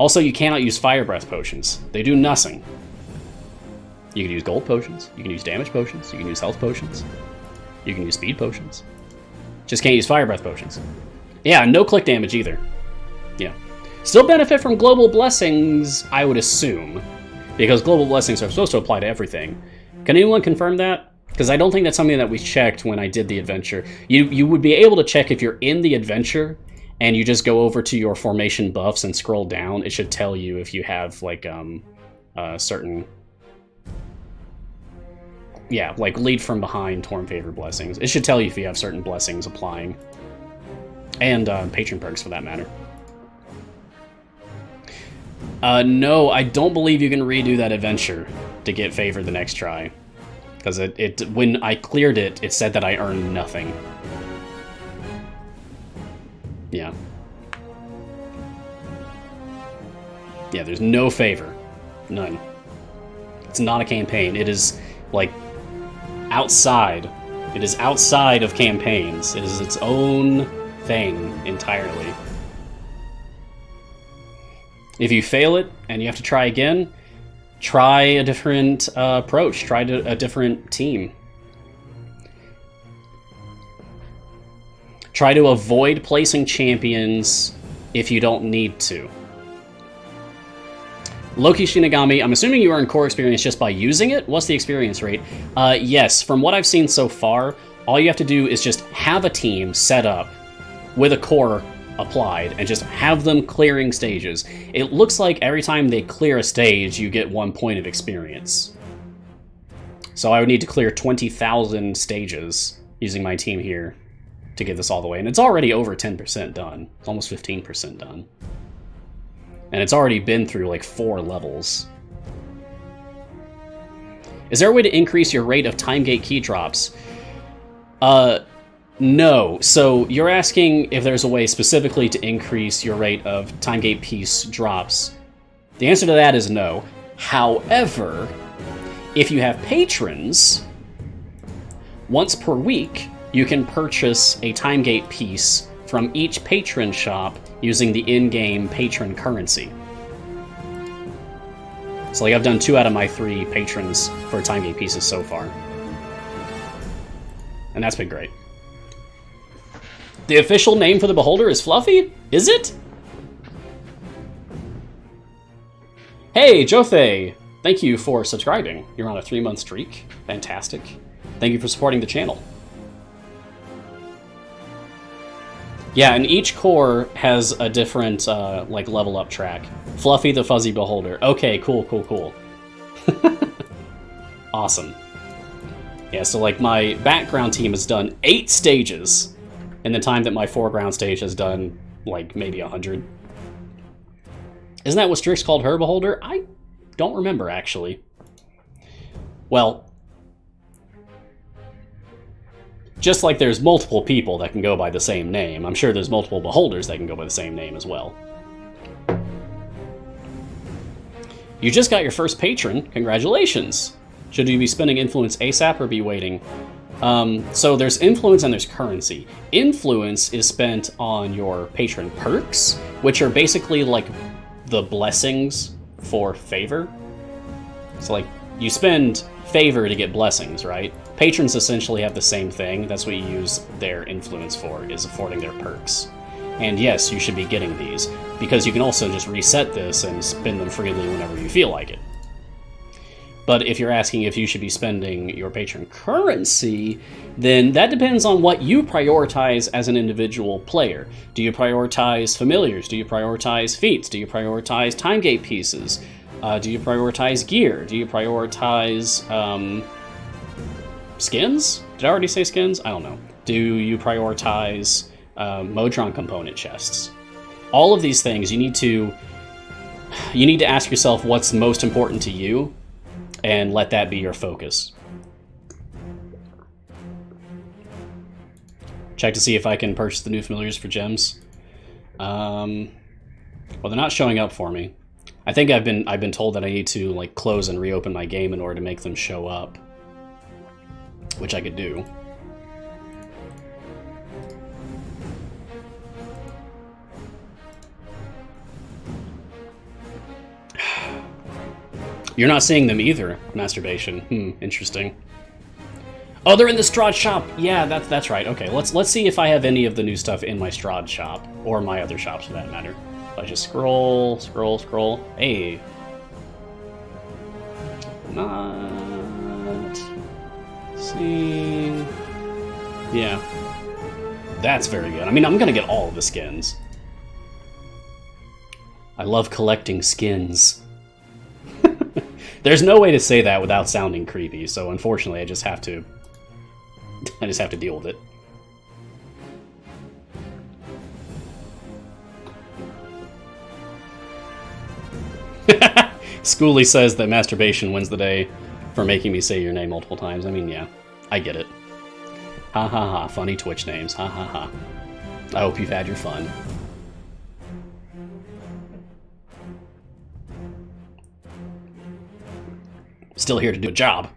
Also, you cannot use fire breath potions. They do nothing. You can use gold potions, you can use damage potions, you can use health potions, you can use speed potions. Just can't use fire breath potions. Yeah, no click damage either. Yeah. Still benefit from global blessings, I would assume, because global blessings are supposed to apply to everything. Can anyone confirm that? Because I don't think that's something that we checked when I did the adventure. You would be able to check if you're in the adventure and you just go over to your formation buffs and scroll down. It should tell you if you have like certain, yeah, like lead from behind, torn favor blessings. It should tell you if you have certain blessings applying, and patron perks for that matter. No, I don't believe you can redo that adventure to get favor the next try. Because when I cleared it, it said that I earned nothing. Yeah. Yeah, there's no favor. None. It's not a campaign. It is, like, outside. It is outside of campaigns. It is its own thing entirely. If you fail it and you have to try again, try a different approach. Try a different team. Try to avoid placing champions if you don't need to. Loki Shinigami, I'm assuming you earn core experience just by using it? What's the experience rate? Yes, from what I've seen so far, all you have to do is just have a team set up with a core applied and just have them clearing stages. It looks like every time they clear a stage, you get 1 point of experience. So I would need to clear 20,000 stages using my team here to get this all the way. And it's already over 10% done. It's almost 15% done. And it's already been through like 4 levels. Is there a way to increase your rate of time gate key drops? No. So you're asking if there's a way specifically to increase your rate of time gate piece drops. The answer to that is no. However, if you have patrons, once per week, you can purchase a time gate piece from each patron shop using the in-game patron currency. So like I've done 2 out of my 3 patrons for time gate pieces so far. And that's been great. The official name for the beholder is Fluffy? Is it? Hey, Jothe! Thank you for subscribing. You're on a 3-month streak. Fantastic. Thank you for supporting the channel. Yeah, and each core has a different, like, level up track. Fluffy the Fuzzy Beholder. Okay, cool, cool, cool. Awesome. Yeah, so, like, my background team has done 8 stages in the time that my foreground stage has done, like, maybe 100. Isn't that what Strix called her Beholder? I don't remember, actually. Well, just like there's multiple people that can go by the same name, I'm sure there's multiple beholders that can go by the same name as well. You just got your first patron. Congratulations. Should you be spending influence ASAP or be waiting? So there's influence and there's currency. Influence is spent on your patron perks, which are basically like the blessings for favor. So like you spend favor to get blessings, right? Patrons essentially have the same thing. That's what you use their influence for, is affording their perks. And yes, you should be getting these, because you can also just reset this and spend them freely whenever you feel like it. But if you're asking if you should be spending your patron currency, then that depends on what you prioritize as an individual player. Do you prioritize familiars? Do you prioritize feats? Do you prioritize time gate pieces? Do you prioritize gear? Do you prioritize skins? Did I already say skins? I don't know. Do you prioritize Modron component chests? All of these things, you need to ask yourself what's most important to you, and let that be your focus. Check to see if I can purchase the new familiars for gems. Well, they're not showing up for me. I think I've been told that I need to like close and reopen my game in order to make them show up, which I could do. You're not seeing them either, Masturbation. Interesting. Oh, they're in the Strahd shop. Yeah, that's right. Okay, let's see if I have any of the new stuff in my Strahd shop, or my other shops for that matter. If I just scroll. Hey. Not seeing. Yeah. That's very good. I mean, I'm gonna get all of the skins. I love collecting skins. There's no way to say that without sounding creepy, so unfortunately I just have to deal with it. Schooly says that Masturbation wins the day for making me say your name multiple times. I mean, yeah, I get it. Ha ha ha, funny Twitch names, ha ha ha. I hope you've had your fun. Still here to do a job.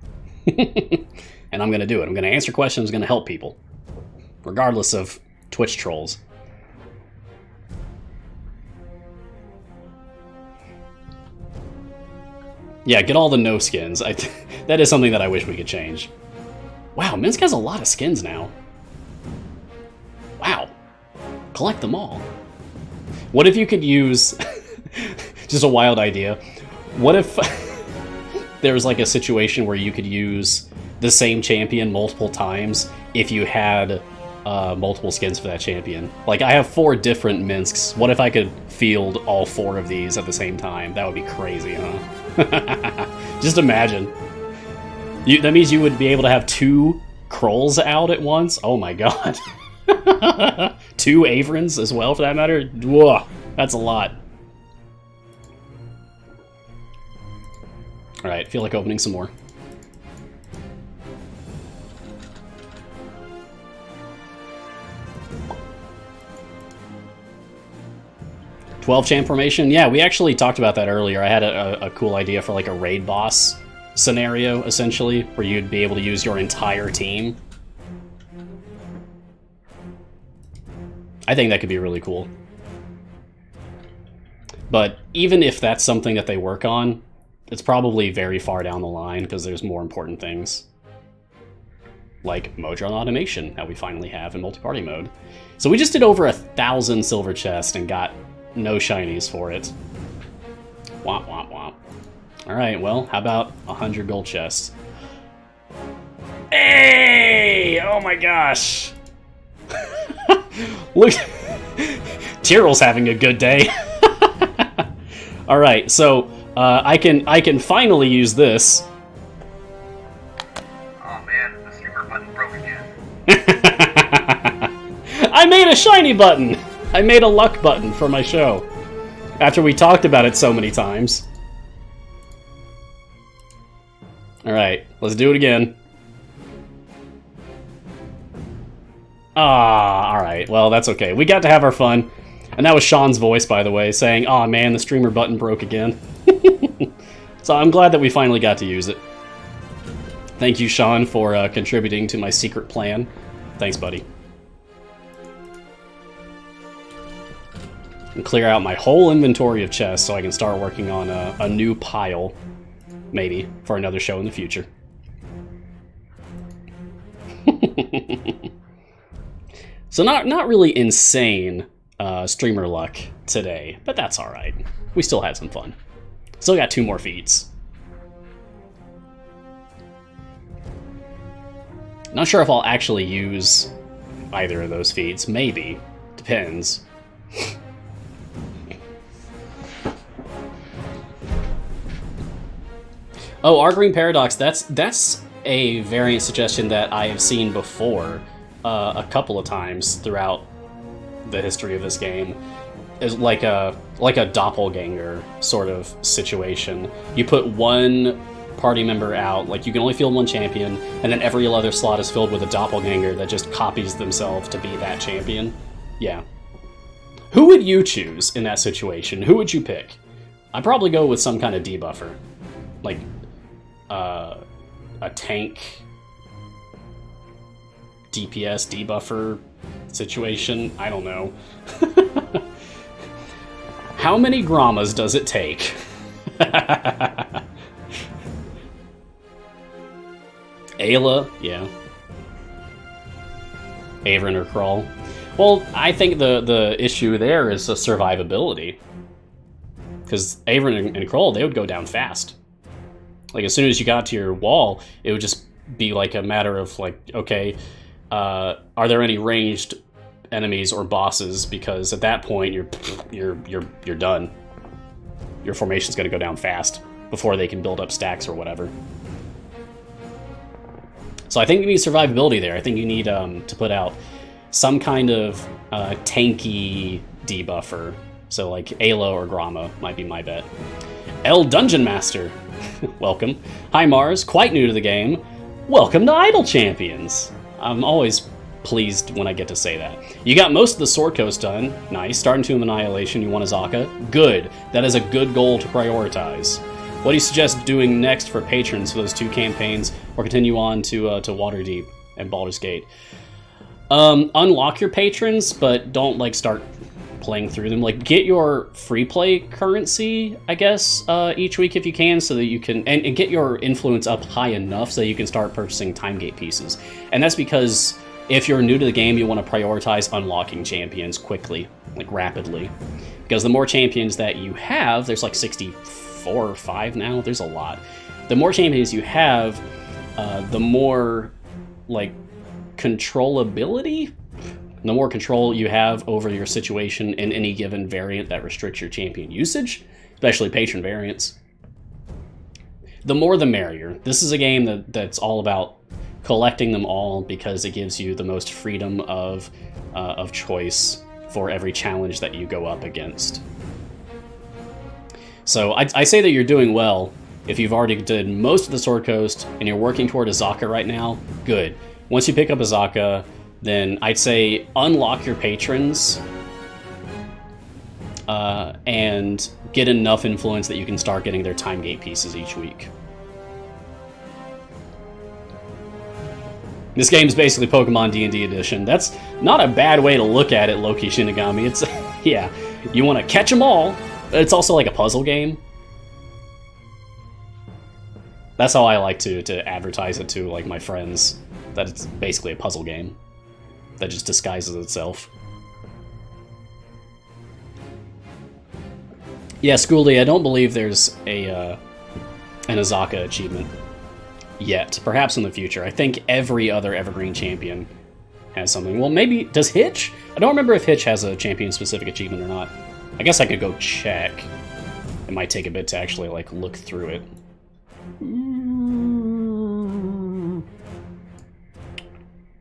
And I'm gonna do it. I'm gonna answer questions, I'm gonna help people. Regardless of Twitch trolls. Yeah, get all the no skins. That is something that I wish we could change. Wow, Minsk has a lot of skins now. Wow. Collect them all. What if you could use... just a wild idea. What if there was like a situation where you could use the same champion multiple times if you had multiple skins for that champion? Like, I have 4 different Minsks. What if I could field all 4 of these at the same time? That would be crazy, huh? Just imagine. That means you would be able to have 2 Krolls out at once? Oh my god. 2 Averins as well, for that matter? Whoa, that's a lot. Alright, feel like opening some more. "12-champ formation?" Yeah, we actually talked about that earlier. I had a cool idea for like a raid boss scenario, essentially, where you'd be able to use your entire team. I think that could be really cool. But even if that's something that they work on, it's probably very far down the line, because there's more important things. Like Modron automation that we finally have in multi-party mode. So we just did over 1,000 silver chests and got no shinies for it. Womp womp womp. Alright, well, how about 100 gold chests? Hey! Oh my gosh! Look, Tyrell's having a good day. Alright, so I can finally use this. Oh man, the streamer button broke again. I made a shiny button! I made a luck button for my show. After we talked about it so many times. Alright, let's do it again. Ah, alright, well, that's okay. We got to have our fun. And that was Sean's voice, by the way, saying, "Aw, man, the streamer button broke again." So I'm glad that we finally got to use it. Thank you, Sean, for contributing to my secret plan. Thanks, buddy. And clear out my whole inventory of chests so I can start working on a new pile, maybe, for another show in the future. So not really insane streamer luck today, but that's alright. We still had some fun. Still got 2 more feats. Not sure if I'll actually use either of those feats. Maybe. Depends. Oh, Argreen Paradox, that's a variant suggestion that I have seen before a couple of times throughout the history of this game. Is like a doppelganger sort of situation. You put one party member out, like you can only field 1 champion, and then every other slot is filled with a doppelganger that just copies themselves to be that champion. Yeah. Who would you choose in that situation? Who would you pick? I'd probably go with some kind of debuffer. Like, a tank DPS debuffer situation? I don't know. How many Gramas does it take Ayla, yeah. Averin or Crawl. Well, I think the issue there is the survivability. Because Averin and Crawl, they would go down fast. Like, as soon as you got to your wall, it would just be like a matter of, like, okay, are there any ranged enemies or bosses? Because at that point, you're done. Your formation's going to go down fast before they can build up stacks or whatever. So I think you need survivability there. I think you need to put out some kind of tanky debuffer. So like Ayla or Gromma might be my bet. L Dungeon Master, welcome. Hi Mars, quite new to the game. Welcome to Idle Champions. I'm always pleased when I get to say that. You got most of the Sword Coast done. Nice. Starting to Annihilation, you want a Zaka. Good. That is a good goal to prioritize. What do you suggest doing next for patrons for those 2 campaigns, or continue on to Waterdeep and Baldur's Gate? Unlock your patrons, but don't like start playing through them. Like, get your free play currency, I guess, each week if you can, so that you can and get your influence up high enough so that you can start purchasing time gate pieces. And that's because if you're new to the game, you want to prioritize unlocking champions quickly, like rapidly, because the more champions that you have, there's like 64 or 5 now. There's a lot. The more champions you have, the more like controllability. The more control you have over your situation in any given variant that restricts your champion usage, especially patron variants. The more the merrier. This is a game that's all about collecting them all because it gives you the most freedom of choice for every challenge that you go up against. So I say that you're doing well if you've already did most of the Sword Coast and you're working toward a Zaka right now. Good. Once you pick up a Zaka, then I'd say unlock your patrons and get enough influence that you can start getting their time gate pieces each week. This game is basically Pokemon D&D edition. That's not a bad way to look at it, Loki Shinigami. It's, yeah, you want to catch them all, but it's also like a puzzle game. That's how I like to advertise it to like my friends, that it's basically a puzzle game that just disguises itself. Yeah, Schooly, I don't believe there's an Azaka achievement yet. Perhaps in the future. I think every other Evergreen champion has something. Well, maybe... Does Hitch? I don't remember if Hitch has a champion-specific achievement or not. I guess I could go check. It might take a bit to actually, like, look through it.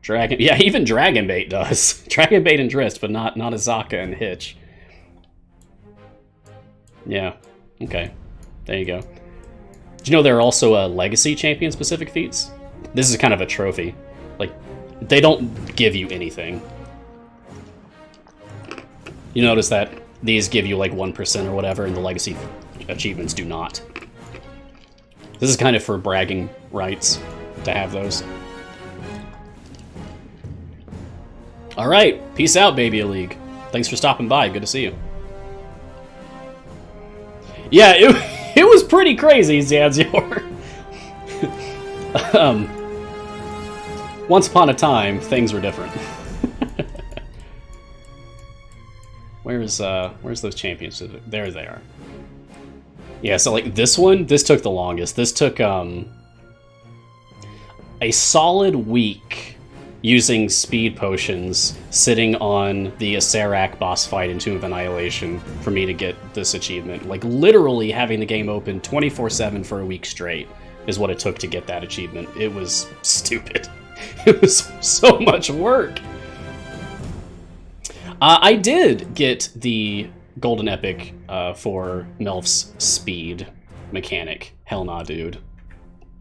Dragon... Yeah, even Dragonbait does. Dragonbait and Drist, but not Azaka and Hitch. Yeah. Okay. There you go. Did you know there are also legacy champion-specific feats? This is kind of a trophy. Like, they don't give you anything. You notice that these give you like 1% or whatever, and the legacy achievements do not. This is kind of for bragging rights to have those. All right, peace out, Baby League. Thanks for stopping by. Good to see you. Yeah, it was pretty crazy, Zanzior. Once upon a time, things were different. Where's those champions? There they are. Yeah, so like this one, this took the longest. This took a solid week using speed potions, sitting on the Acerak boss fight in Tomb of Annihilation for me to get this achievement. Like literally having the game open 24/7 for a week straight is what it took to get that achievement. It was stupid. It was so much work. I did get the Golden Epic for Melf's speed mechanic. Hell nah, dude.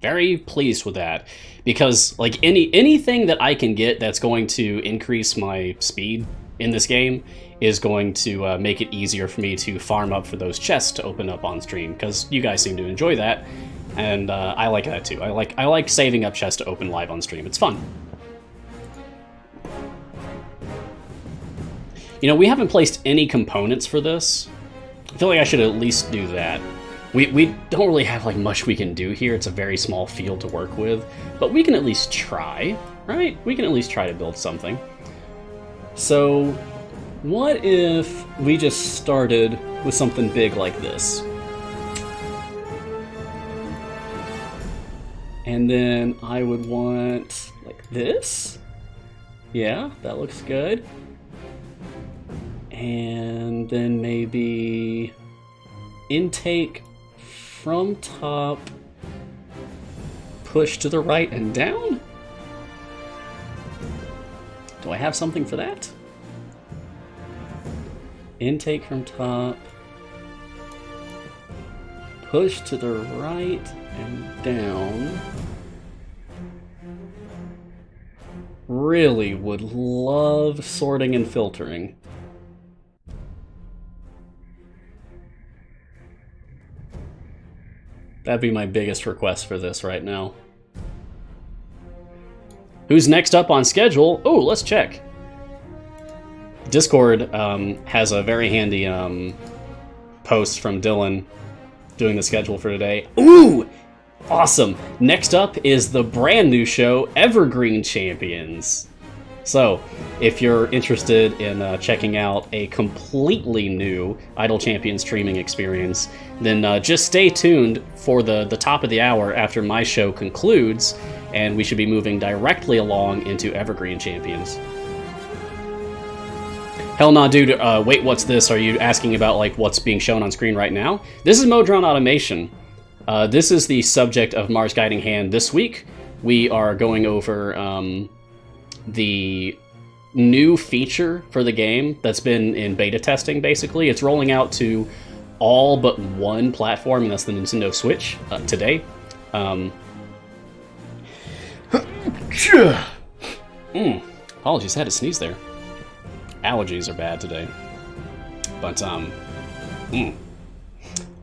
Very pleased with that, because like anything that I can get that's going to increase my speed in this game is going to make it easier for me to farm up for those chests to open up on stream, because you guys seem to enjoy that, and I like that too. I like saving up chests to open live on stream. It's fun. You know, we haven't placed any components for this. I feel like I should at least do that. We don't really have like much we can do here. It's a very small field to work with, but we can at least try, right? We can at least try to build something. So what if we just started with something big like this? And then I would want like this. Yeah, that looks good. And then maybe intake from top, push to the right and down? Do I have something for that? Intake from top, push to the right and down. Really would love sorting and filtering. That'd be my biggest request for this right now. Who's next up on schedule? Oh, let's check. Discord has a very handy post from Dylan doing the schedule for today. Ooh! Awesome! Next up is the brand new show, Evergreen Champions. So, if you're interested in checking out a completely new Idle Champion streaming experience, then just stay tuned for the top of the hour after my show concludes, and we should be moving directly along into Evergreen Champions. Hell nah, dude, wait, what's this? Are you asking about like what's being shown on screen right now? This is Modron Automation. This is the subject of Mars Guiding Hand this week. We are going over the new feature for the game that's been in beta testing, basically. It's rolling out to all but one platform, and that's the Nintendo Switch today. Apologies, I had to sneeze there. Allergies are bad today. But,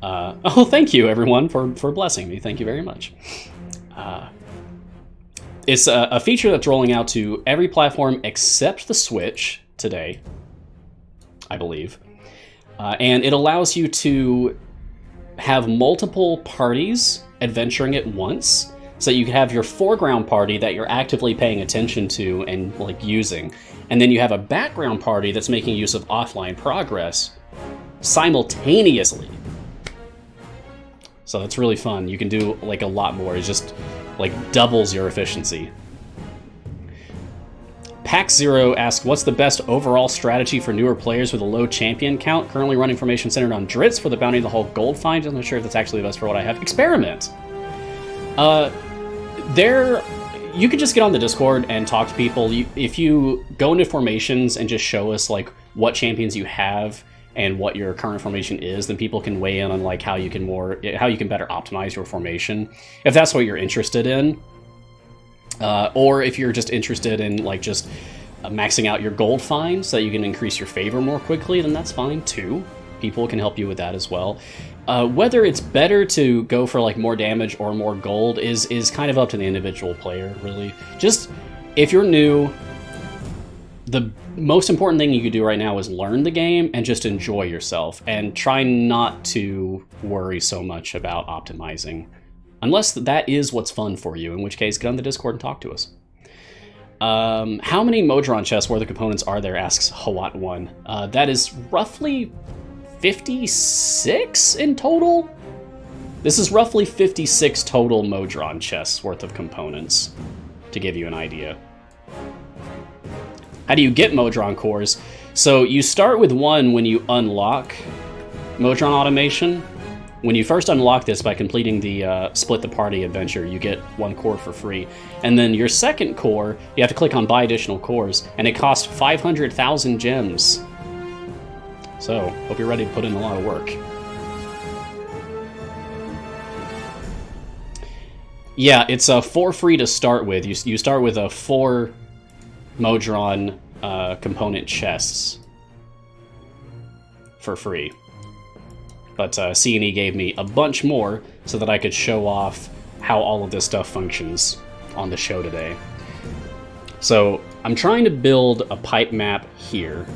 oh, thank you, everyone, for blessing me. Thank you very much. It's a feature that's rolling out to every platform except the Switch today, I believe. And it allows you to have multiple parties adventuring at once. So you can have your foreground party that you're actively paying attention to and like using. And then you have a background party that's making use of offline progress simultaneously. So that's really fun. You can do like a lot more. It's just like doubles your efficiency. Pack Zero asks, what's the best overall strategy for newer players with a low champion count? Currently running formation centered on Dritz for the Bounty of the Hull gold find. I'm not sure if that's actually the best for what I have. Experiment. You could just get on the Discord and talk to people. If you go into formations and just show us like what champions you have and what your current formation is, then people can weigh in on like how you can better optimize your formation, if that's what you're interested in. Or if you're just interested in like just maxing out your gold find so that you can increase your favor more quickly, then that's fine too. People can help you with that as well. Whether it's better to go for like more damage or more gold is kind of up to the individual player, really. Just if you're new, the most important thing you could do right now is learn the game and just enjoy yourself and try not to worry so much about optimizing. Unless that is what's fun for you, in which case get on the Discord and talk to us. How many Modron chests worth of components are there, asks Hawat1. That is roughly 56 in total? This is roughly 56 total Modron chests worth of components, to give you an idea. How do you get Modron cores? So you start with one when you unlock Modron Automation. When you first unlock this by completing the Split the Party adventure, you get one core for free. And then your second core, you have to click on Buy Additional Cores, and it costs 500,000 gems. So, hope you're ready to put in a lot of work. Yeah, it's for free to start with. You start with 4 Modron component chests for free. But C&E gave me a bunch more so that I could show off how all of this stuff functions on the show today. So I'm trying to build a pipe map here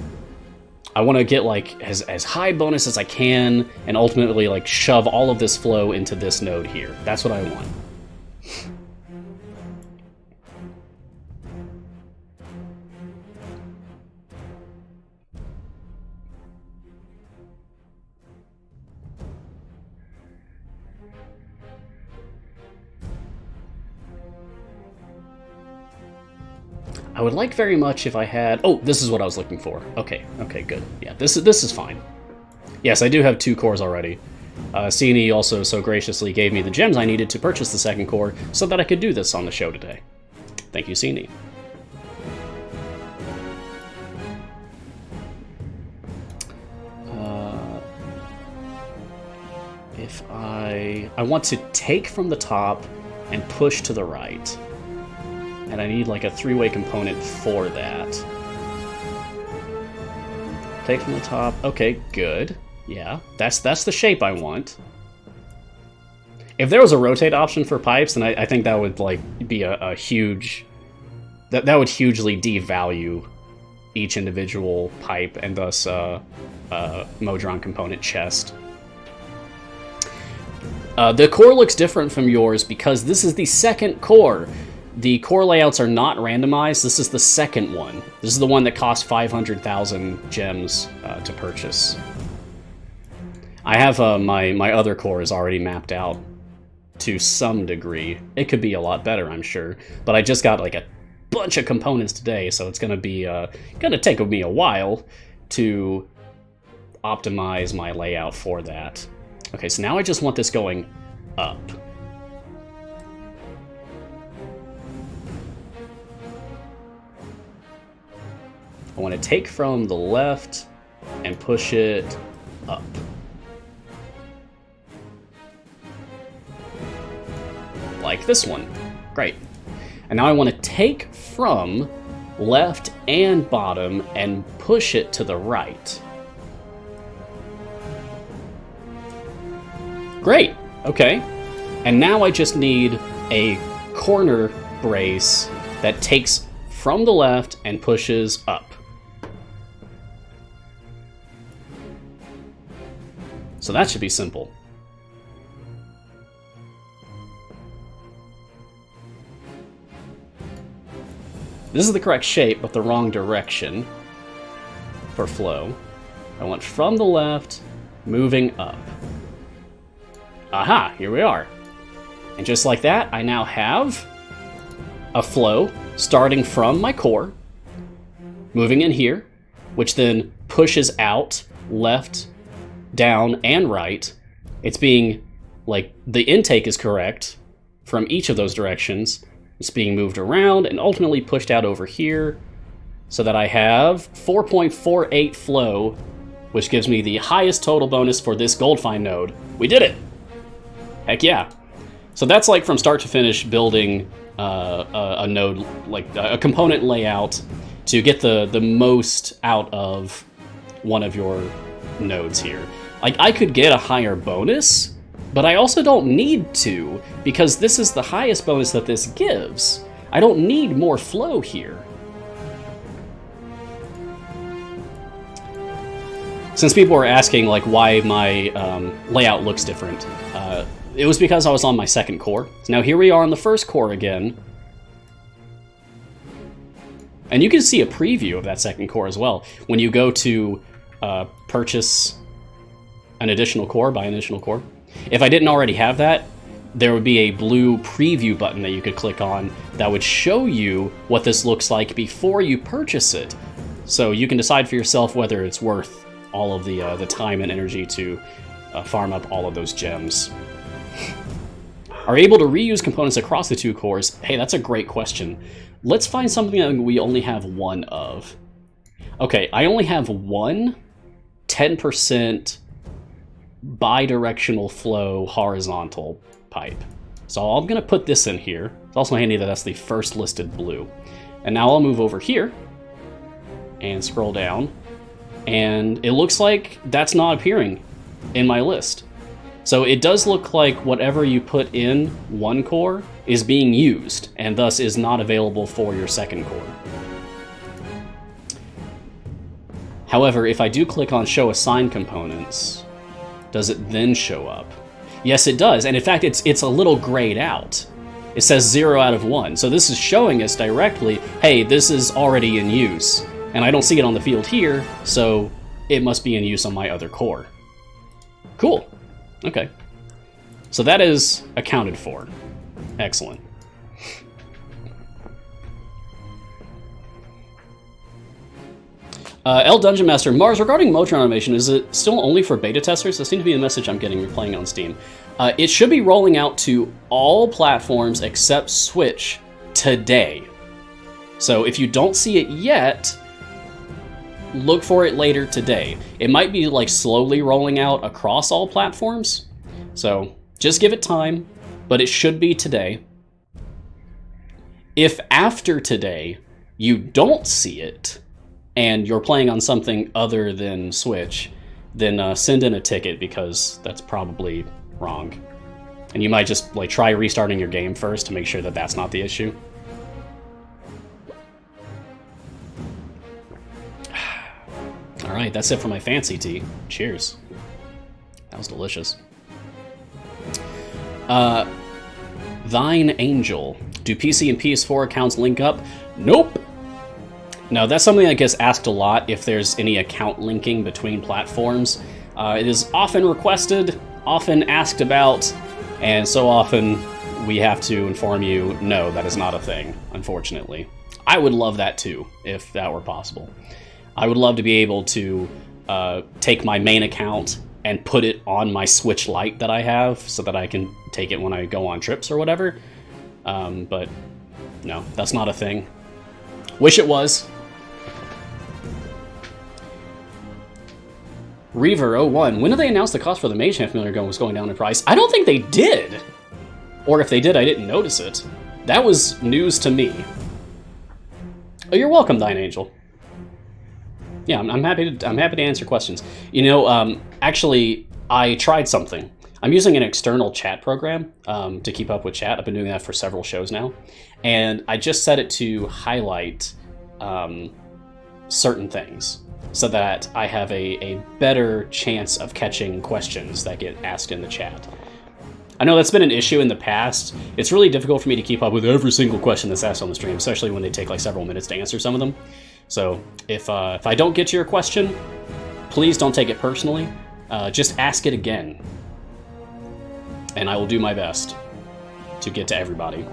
I want to get like as high bonus as I can, and ultimately like shove all of this flow into this node here. That's what I want. I would like very much if I had... Oh, this is what I was looking for. Okay, good. Yeah, this is fine. Yes, I do have 2 cores already. C&E also so graciously gave me the gems I needed to purchase the 2nd core so that I could do this on the show today. Thank you, C&E. If I want to take from the top and push to the right. And I need like a 3-way component for that. Take from the top. Okay, good. Yeah, that's the shape I want. If there was a rotate option for pipes, then I think that would like be a huge... That would hugely devalue each individual pipe and thus Modron component chest. The core looks different from yours because this is the 2nd core. The core layouts are not randomized. This is the 2nd one. This is the one that cost 500,000 gems to purchase. I have my other core is already mapped out to some degree. It could be a lot better, I'm sure. But I just got like a bunch of components today, so it's gonna be gonna take me a while to optimize my layout for that. Okay, so now I just want this going up. I want to take from the left and push it up. Like this one. Great. And now I want to take from left and bottom and push it to the right. Great. Okay. And now I just need a corner brace that takes from the left and pushes up. So that should be simple. This is the correct shape, but the wrong direction for flow. I want from the left, moving up. Aha, here we are. And just like that, I now have a flow starting from my core, moving in here, which then pushes out left, down, and right. It's being, like, the intake is correct from each of those directions. It's being moved around and ultimately pushed out over here so that I have 4.48 flow, which gives me the highest total bonus for this gold find node. We did it! Heck yeah. So that's like from start to finish building a node, like a component layout to get the most out of one of your nodes here. Like, I could get a higher bonus, but I also don't need to, because this is the highest bonus that this gives. I don't need more flow here. Since people were asking, like, why my layout looks different, it was because I was on my 2nd core. So now here we are on the 1st core again. And you can see a preview of that 2nd core as well. When you go to purchase an additional core, buy an additional core. If I didn't already have that, there would be a blue preview button that you could click on that would show you what this looks like before you purchase it. So you can decide for yourself whether it's worth all of the time and energy to farm up all of those gems. Are able to reuse components across the 2 cores? Hey, that's a great question. Let's find something that we only have one of. Okay, I only have one 10% bidirectional flow horizontal pipe. So I'm going to put this in here. It's also handy that that's the first listed blue. And now I'll move over here and scroll down. And it looks like that's not appearing in my list. So it does look like whatever you put in one core is being used, and thus is not available for your 2nd core. However, if I do click on Show Assigned Components, does it then show up? Yes, it does, and in fact, it's a little grayed out. It says 0 out of 1, so this is showing us directly, hey, this is already in use, and I don't see it on the field here, so it must be in use on my other core. Cool. Okay. So that is accounted for. Excellent. L Dungeon Master, Mars, regarding Modron automation, is it still only for beta testers? That seems to be the message I'm getting playing on Steam. It should be rolling out to all platforms except Switch today. So if you don't see it yet, look for it later today. It might be like slowly rolling out across all platforms. So just give it time, but it should be today. If after today you don't see it, and you're playing on something other than Switch, then send in a ticket, because that's probably wrong. And you might just like try restarting your game first to make sure that that's not the issue. All right, that's it for my fancy tea. Cheers. That was delicious. Thine Angel. Do PC and PS4 accounts link up? Nope. Now, that's something that gets asked a lot, if there's any account linking between platforms. It is often requested, often asked about, and so often we have to inform you, no, that is not a thing, unfortunately. I would love that too, if that were possible. I would love to be able to take my main account and put it on my Switch Lite that I have, so that I can take it when I go on trips or whatever. But no, that's not a thing. Wish it was. Reaver01, when did they announce the cost for the Mage Hand Familiar Gun was going down in price? I don't think they did! Or if they did, I didn't notice it. That was news to me. Oh, you're welcome, Thine Angel. Yeah, I'm happy to answer questions. You know, actually, I tried something. I'm using an external chat program to keep up with chat. I've been doing that for several shows now. And I just set it to highlight certain things, so that I have a better chance of catching questions that get asked in the chat. I know that's been an issue in the past. It's really difficult for me to keep up with every single question that's asked on the stream, especially when they take like several minutes to answer some of them. So if I don't get to your question, please don't take it personally. Just ask it again, and I will do my best to get to everybody.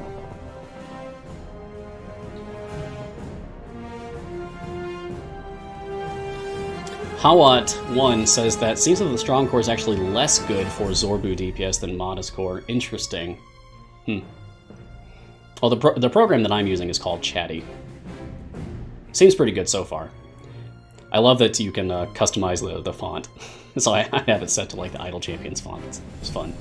Hawat1 says that seems that the Strong Core is actually less good for Zorbu DPS than Modest Core. Interesting. Well, the program that I'm using is called Chatty. Seems pretty good so far. I love that you can customize the font. So I have it set to like the Idle Champions font. It's fun.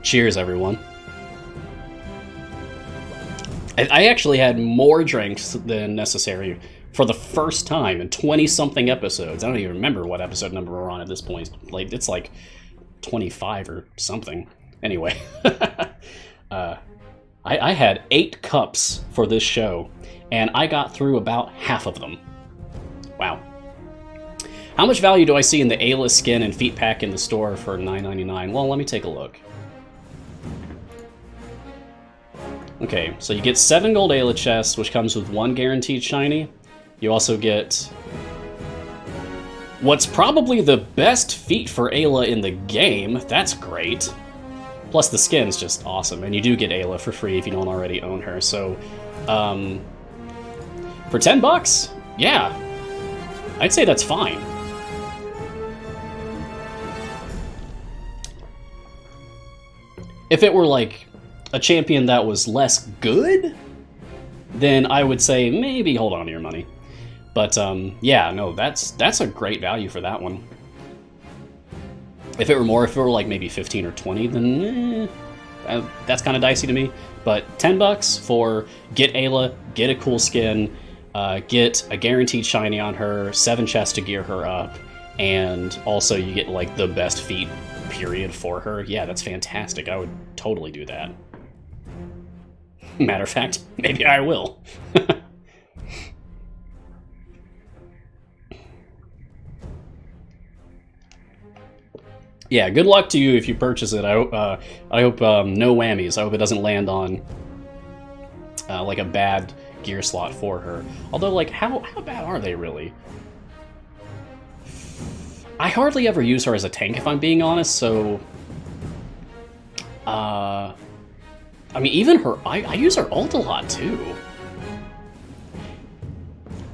Cheers, everyone. I actually had more drinks than necessary for the first time in 20-something episodes. I don't even remember what episode number we're on at this point. Like, it's like 25 or something. Anyway, I had 8 cups for this show, and I got through about half of them. Wow. How much value do I see in the Ayla skin and feet pack in the store for $9.99? Well, let me take a look. Okay, so you get 7 gold Ayla chests, which comes with 1 guaranteed shiny. You also get what's probably the best feat for Ayla in the game. That's great. Plus the skin's just awesome, and you do get Ayla for free if you don't already own her. So, for $10, yeah, I'd say that's fine. If it were like a champion that was less good, then I would say maybe hold on to your money. But yeah, no, that's a great value for that one. If it were like maybe 15 or 20, then that's kind of dicey to me. But $10 for get Ayla, get a cool skin, get a guaranteed shiny on her, 7 chests to gear her up, and also you get like the best feat period for her. Yeah, that's fantastic. I would totally do that. Matter of fact, maybe I will. Yeah, good luck to you if you purchase it. I hope no whammies. I hope it doesn't land on like a bad gear slot for her. Although, like, how bad are they really? I hardly ever use her as a tank, if I'm being honest. So, I mean, even her, I use her ult a lot too.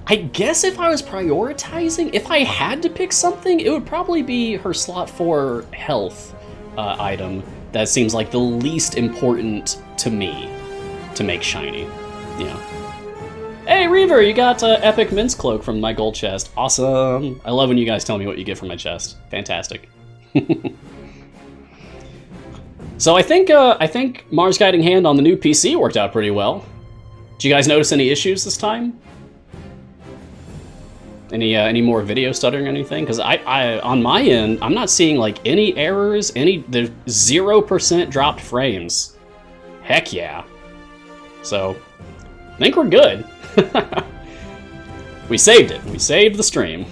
I guess if I was prioritizing, if I had to pick something, it would probably be her slot 4 health item. That seems like the least important to me to make shiny. Yeah. Hey, Reaver, you got Epic Mince Cloak from my gold chest. Awesome. I love when you guys tell me what you get from my chest. Fantastic. So I think Mars Guiding Hand on the new PC worked out pretty well. Did you guys notice any issues this time? Any more video stuttering or anything? Because I on my end, I'm not seeing like any errors, there's 0% dropped frames. Heck yeah. So, I think we're good. We saved it. We saved the stream.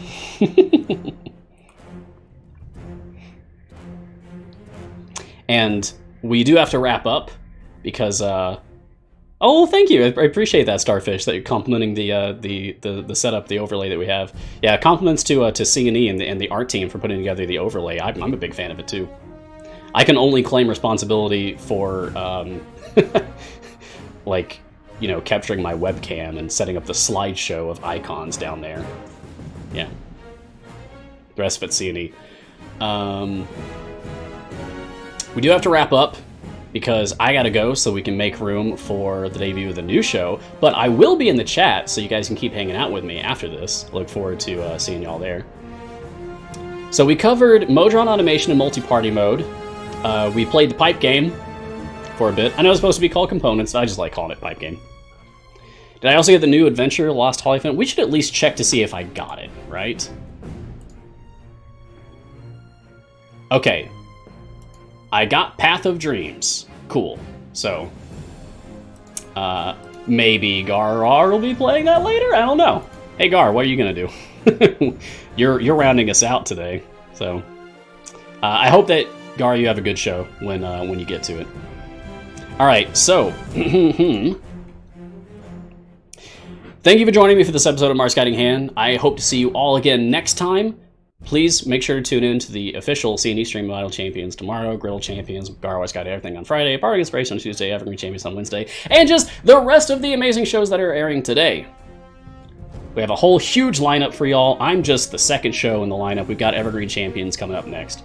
And we do have to wrap up because oh, thank you. I appreciate that, Starfish, that you're complimenting the setup, the overlay that we have. Yeah, compliments to C&E and the art team for putting together the overlay. I'm a big fan of it too. I can only claim responsibility for like, you know, capturing my webcam and setting up the slideshow of icons down there. Yeah. The rest of it's C&E. We do have to wrap up because I gotta go so we can make room for the debut of the new show, but I will be in the chat so you guys can keep hanging out with me after this. Look forward to seeing y'all there. So we covered Modron automation and multi-party mode. We played the pipe game for a bit. I know it's supposed to be called components, but I just like calling it pipe game. Did I also get the new adventure, Lost Hollyphant? We should at least check to see if I got it, right? Okay. I got Path of Dreams. Cool. So, maybe Gar will be playing that later? I don't know. Hey Gar, what are you gonna do? You're rounding us out today. So, I hope that, Gar, you have a good show when you get to it. Alright, so, thank you for joining me for this episode of Mars Guiding Hand. I hope to see you all again next time. Please make sure to tune in to the official C&E stream of Idle Champions tomorrow, Griddle Champions, Garwise Got Everything on Friday, Bardic Inspiration on Tuesday, Evergreen Champions on Wednesday, and just the rest of the amazing shows that are airing today. We have a whole huge lineup for y'all. I'm just the second show in the lineup. We've got Evergreen Champions coming up next.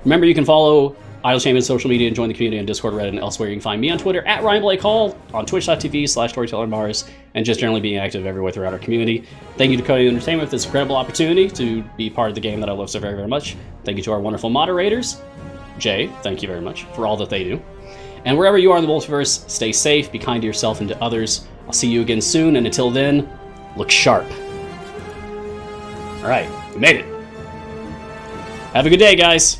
Remember, you can follow Idle Champions social media and join the community on Discord, Reddit, and elsewhere. You can find me on Twitter at Ryan Blake Hall, on twitch.tv/Storyteller Mars, and just generally being active everywhere throughout our community. Thank you to Codename Entertainment for this incredible opportunity to be part of the game that I love so very, very much. Thank you to our wonderful moderators. Jay, thank you very much for all that they do. And wherever you are in the multiverse, stay safe, be kind to yourself and to others. I'll see you again soon, and until then, look sharp. All right, we made it. Have a good day, guys.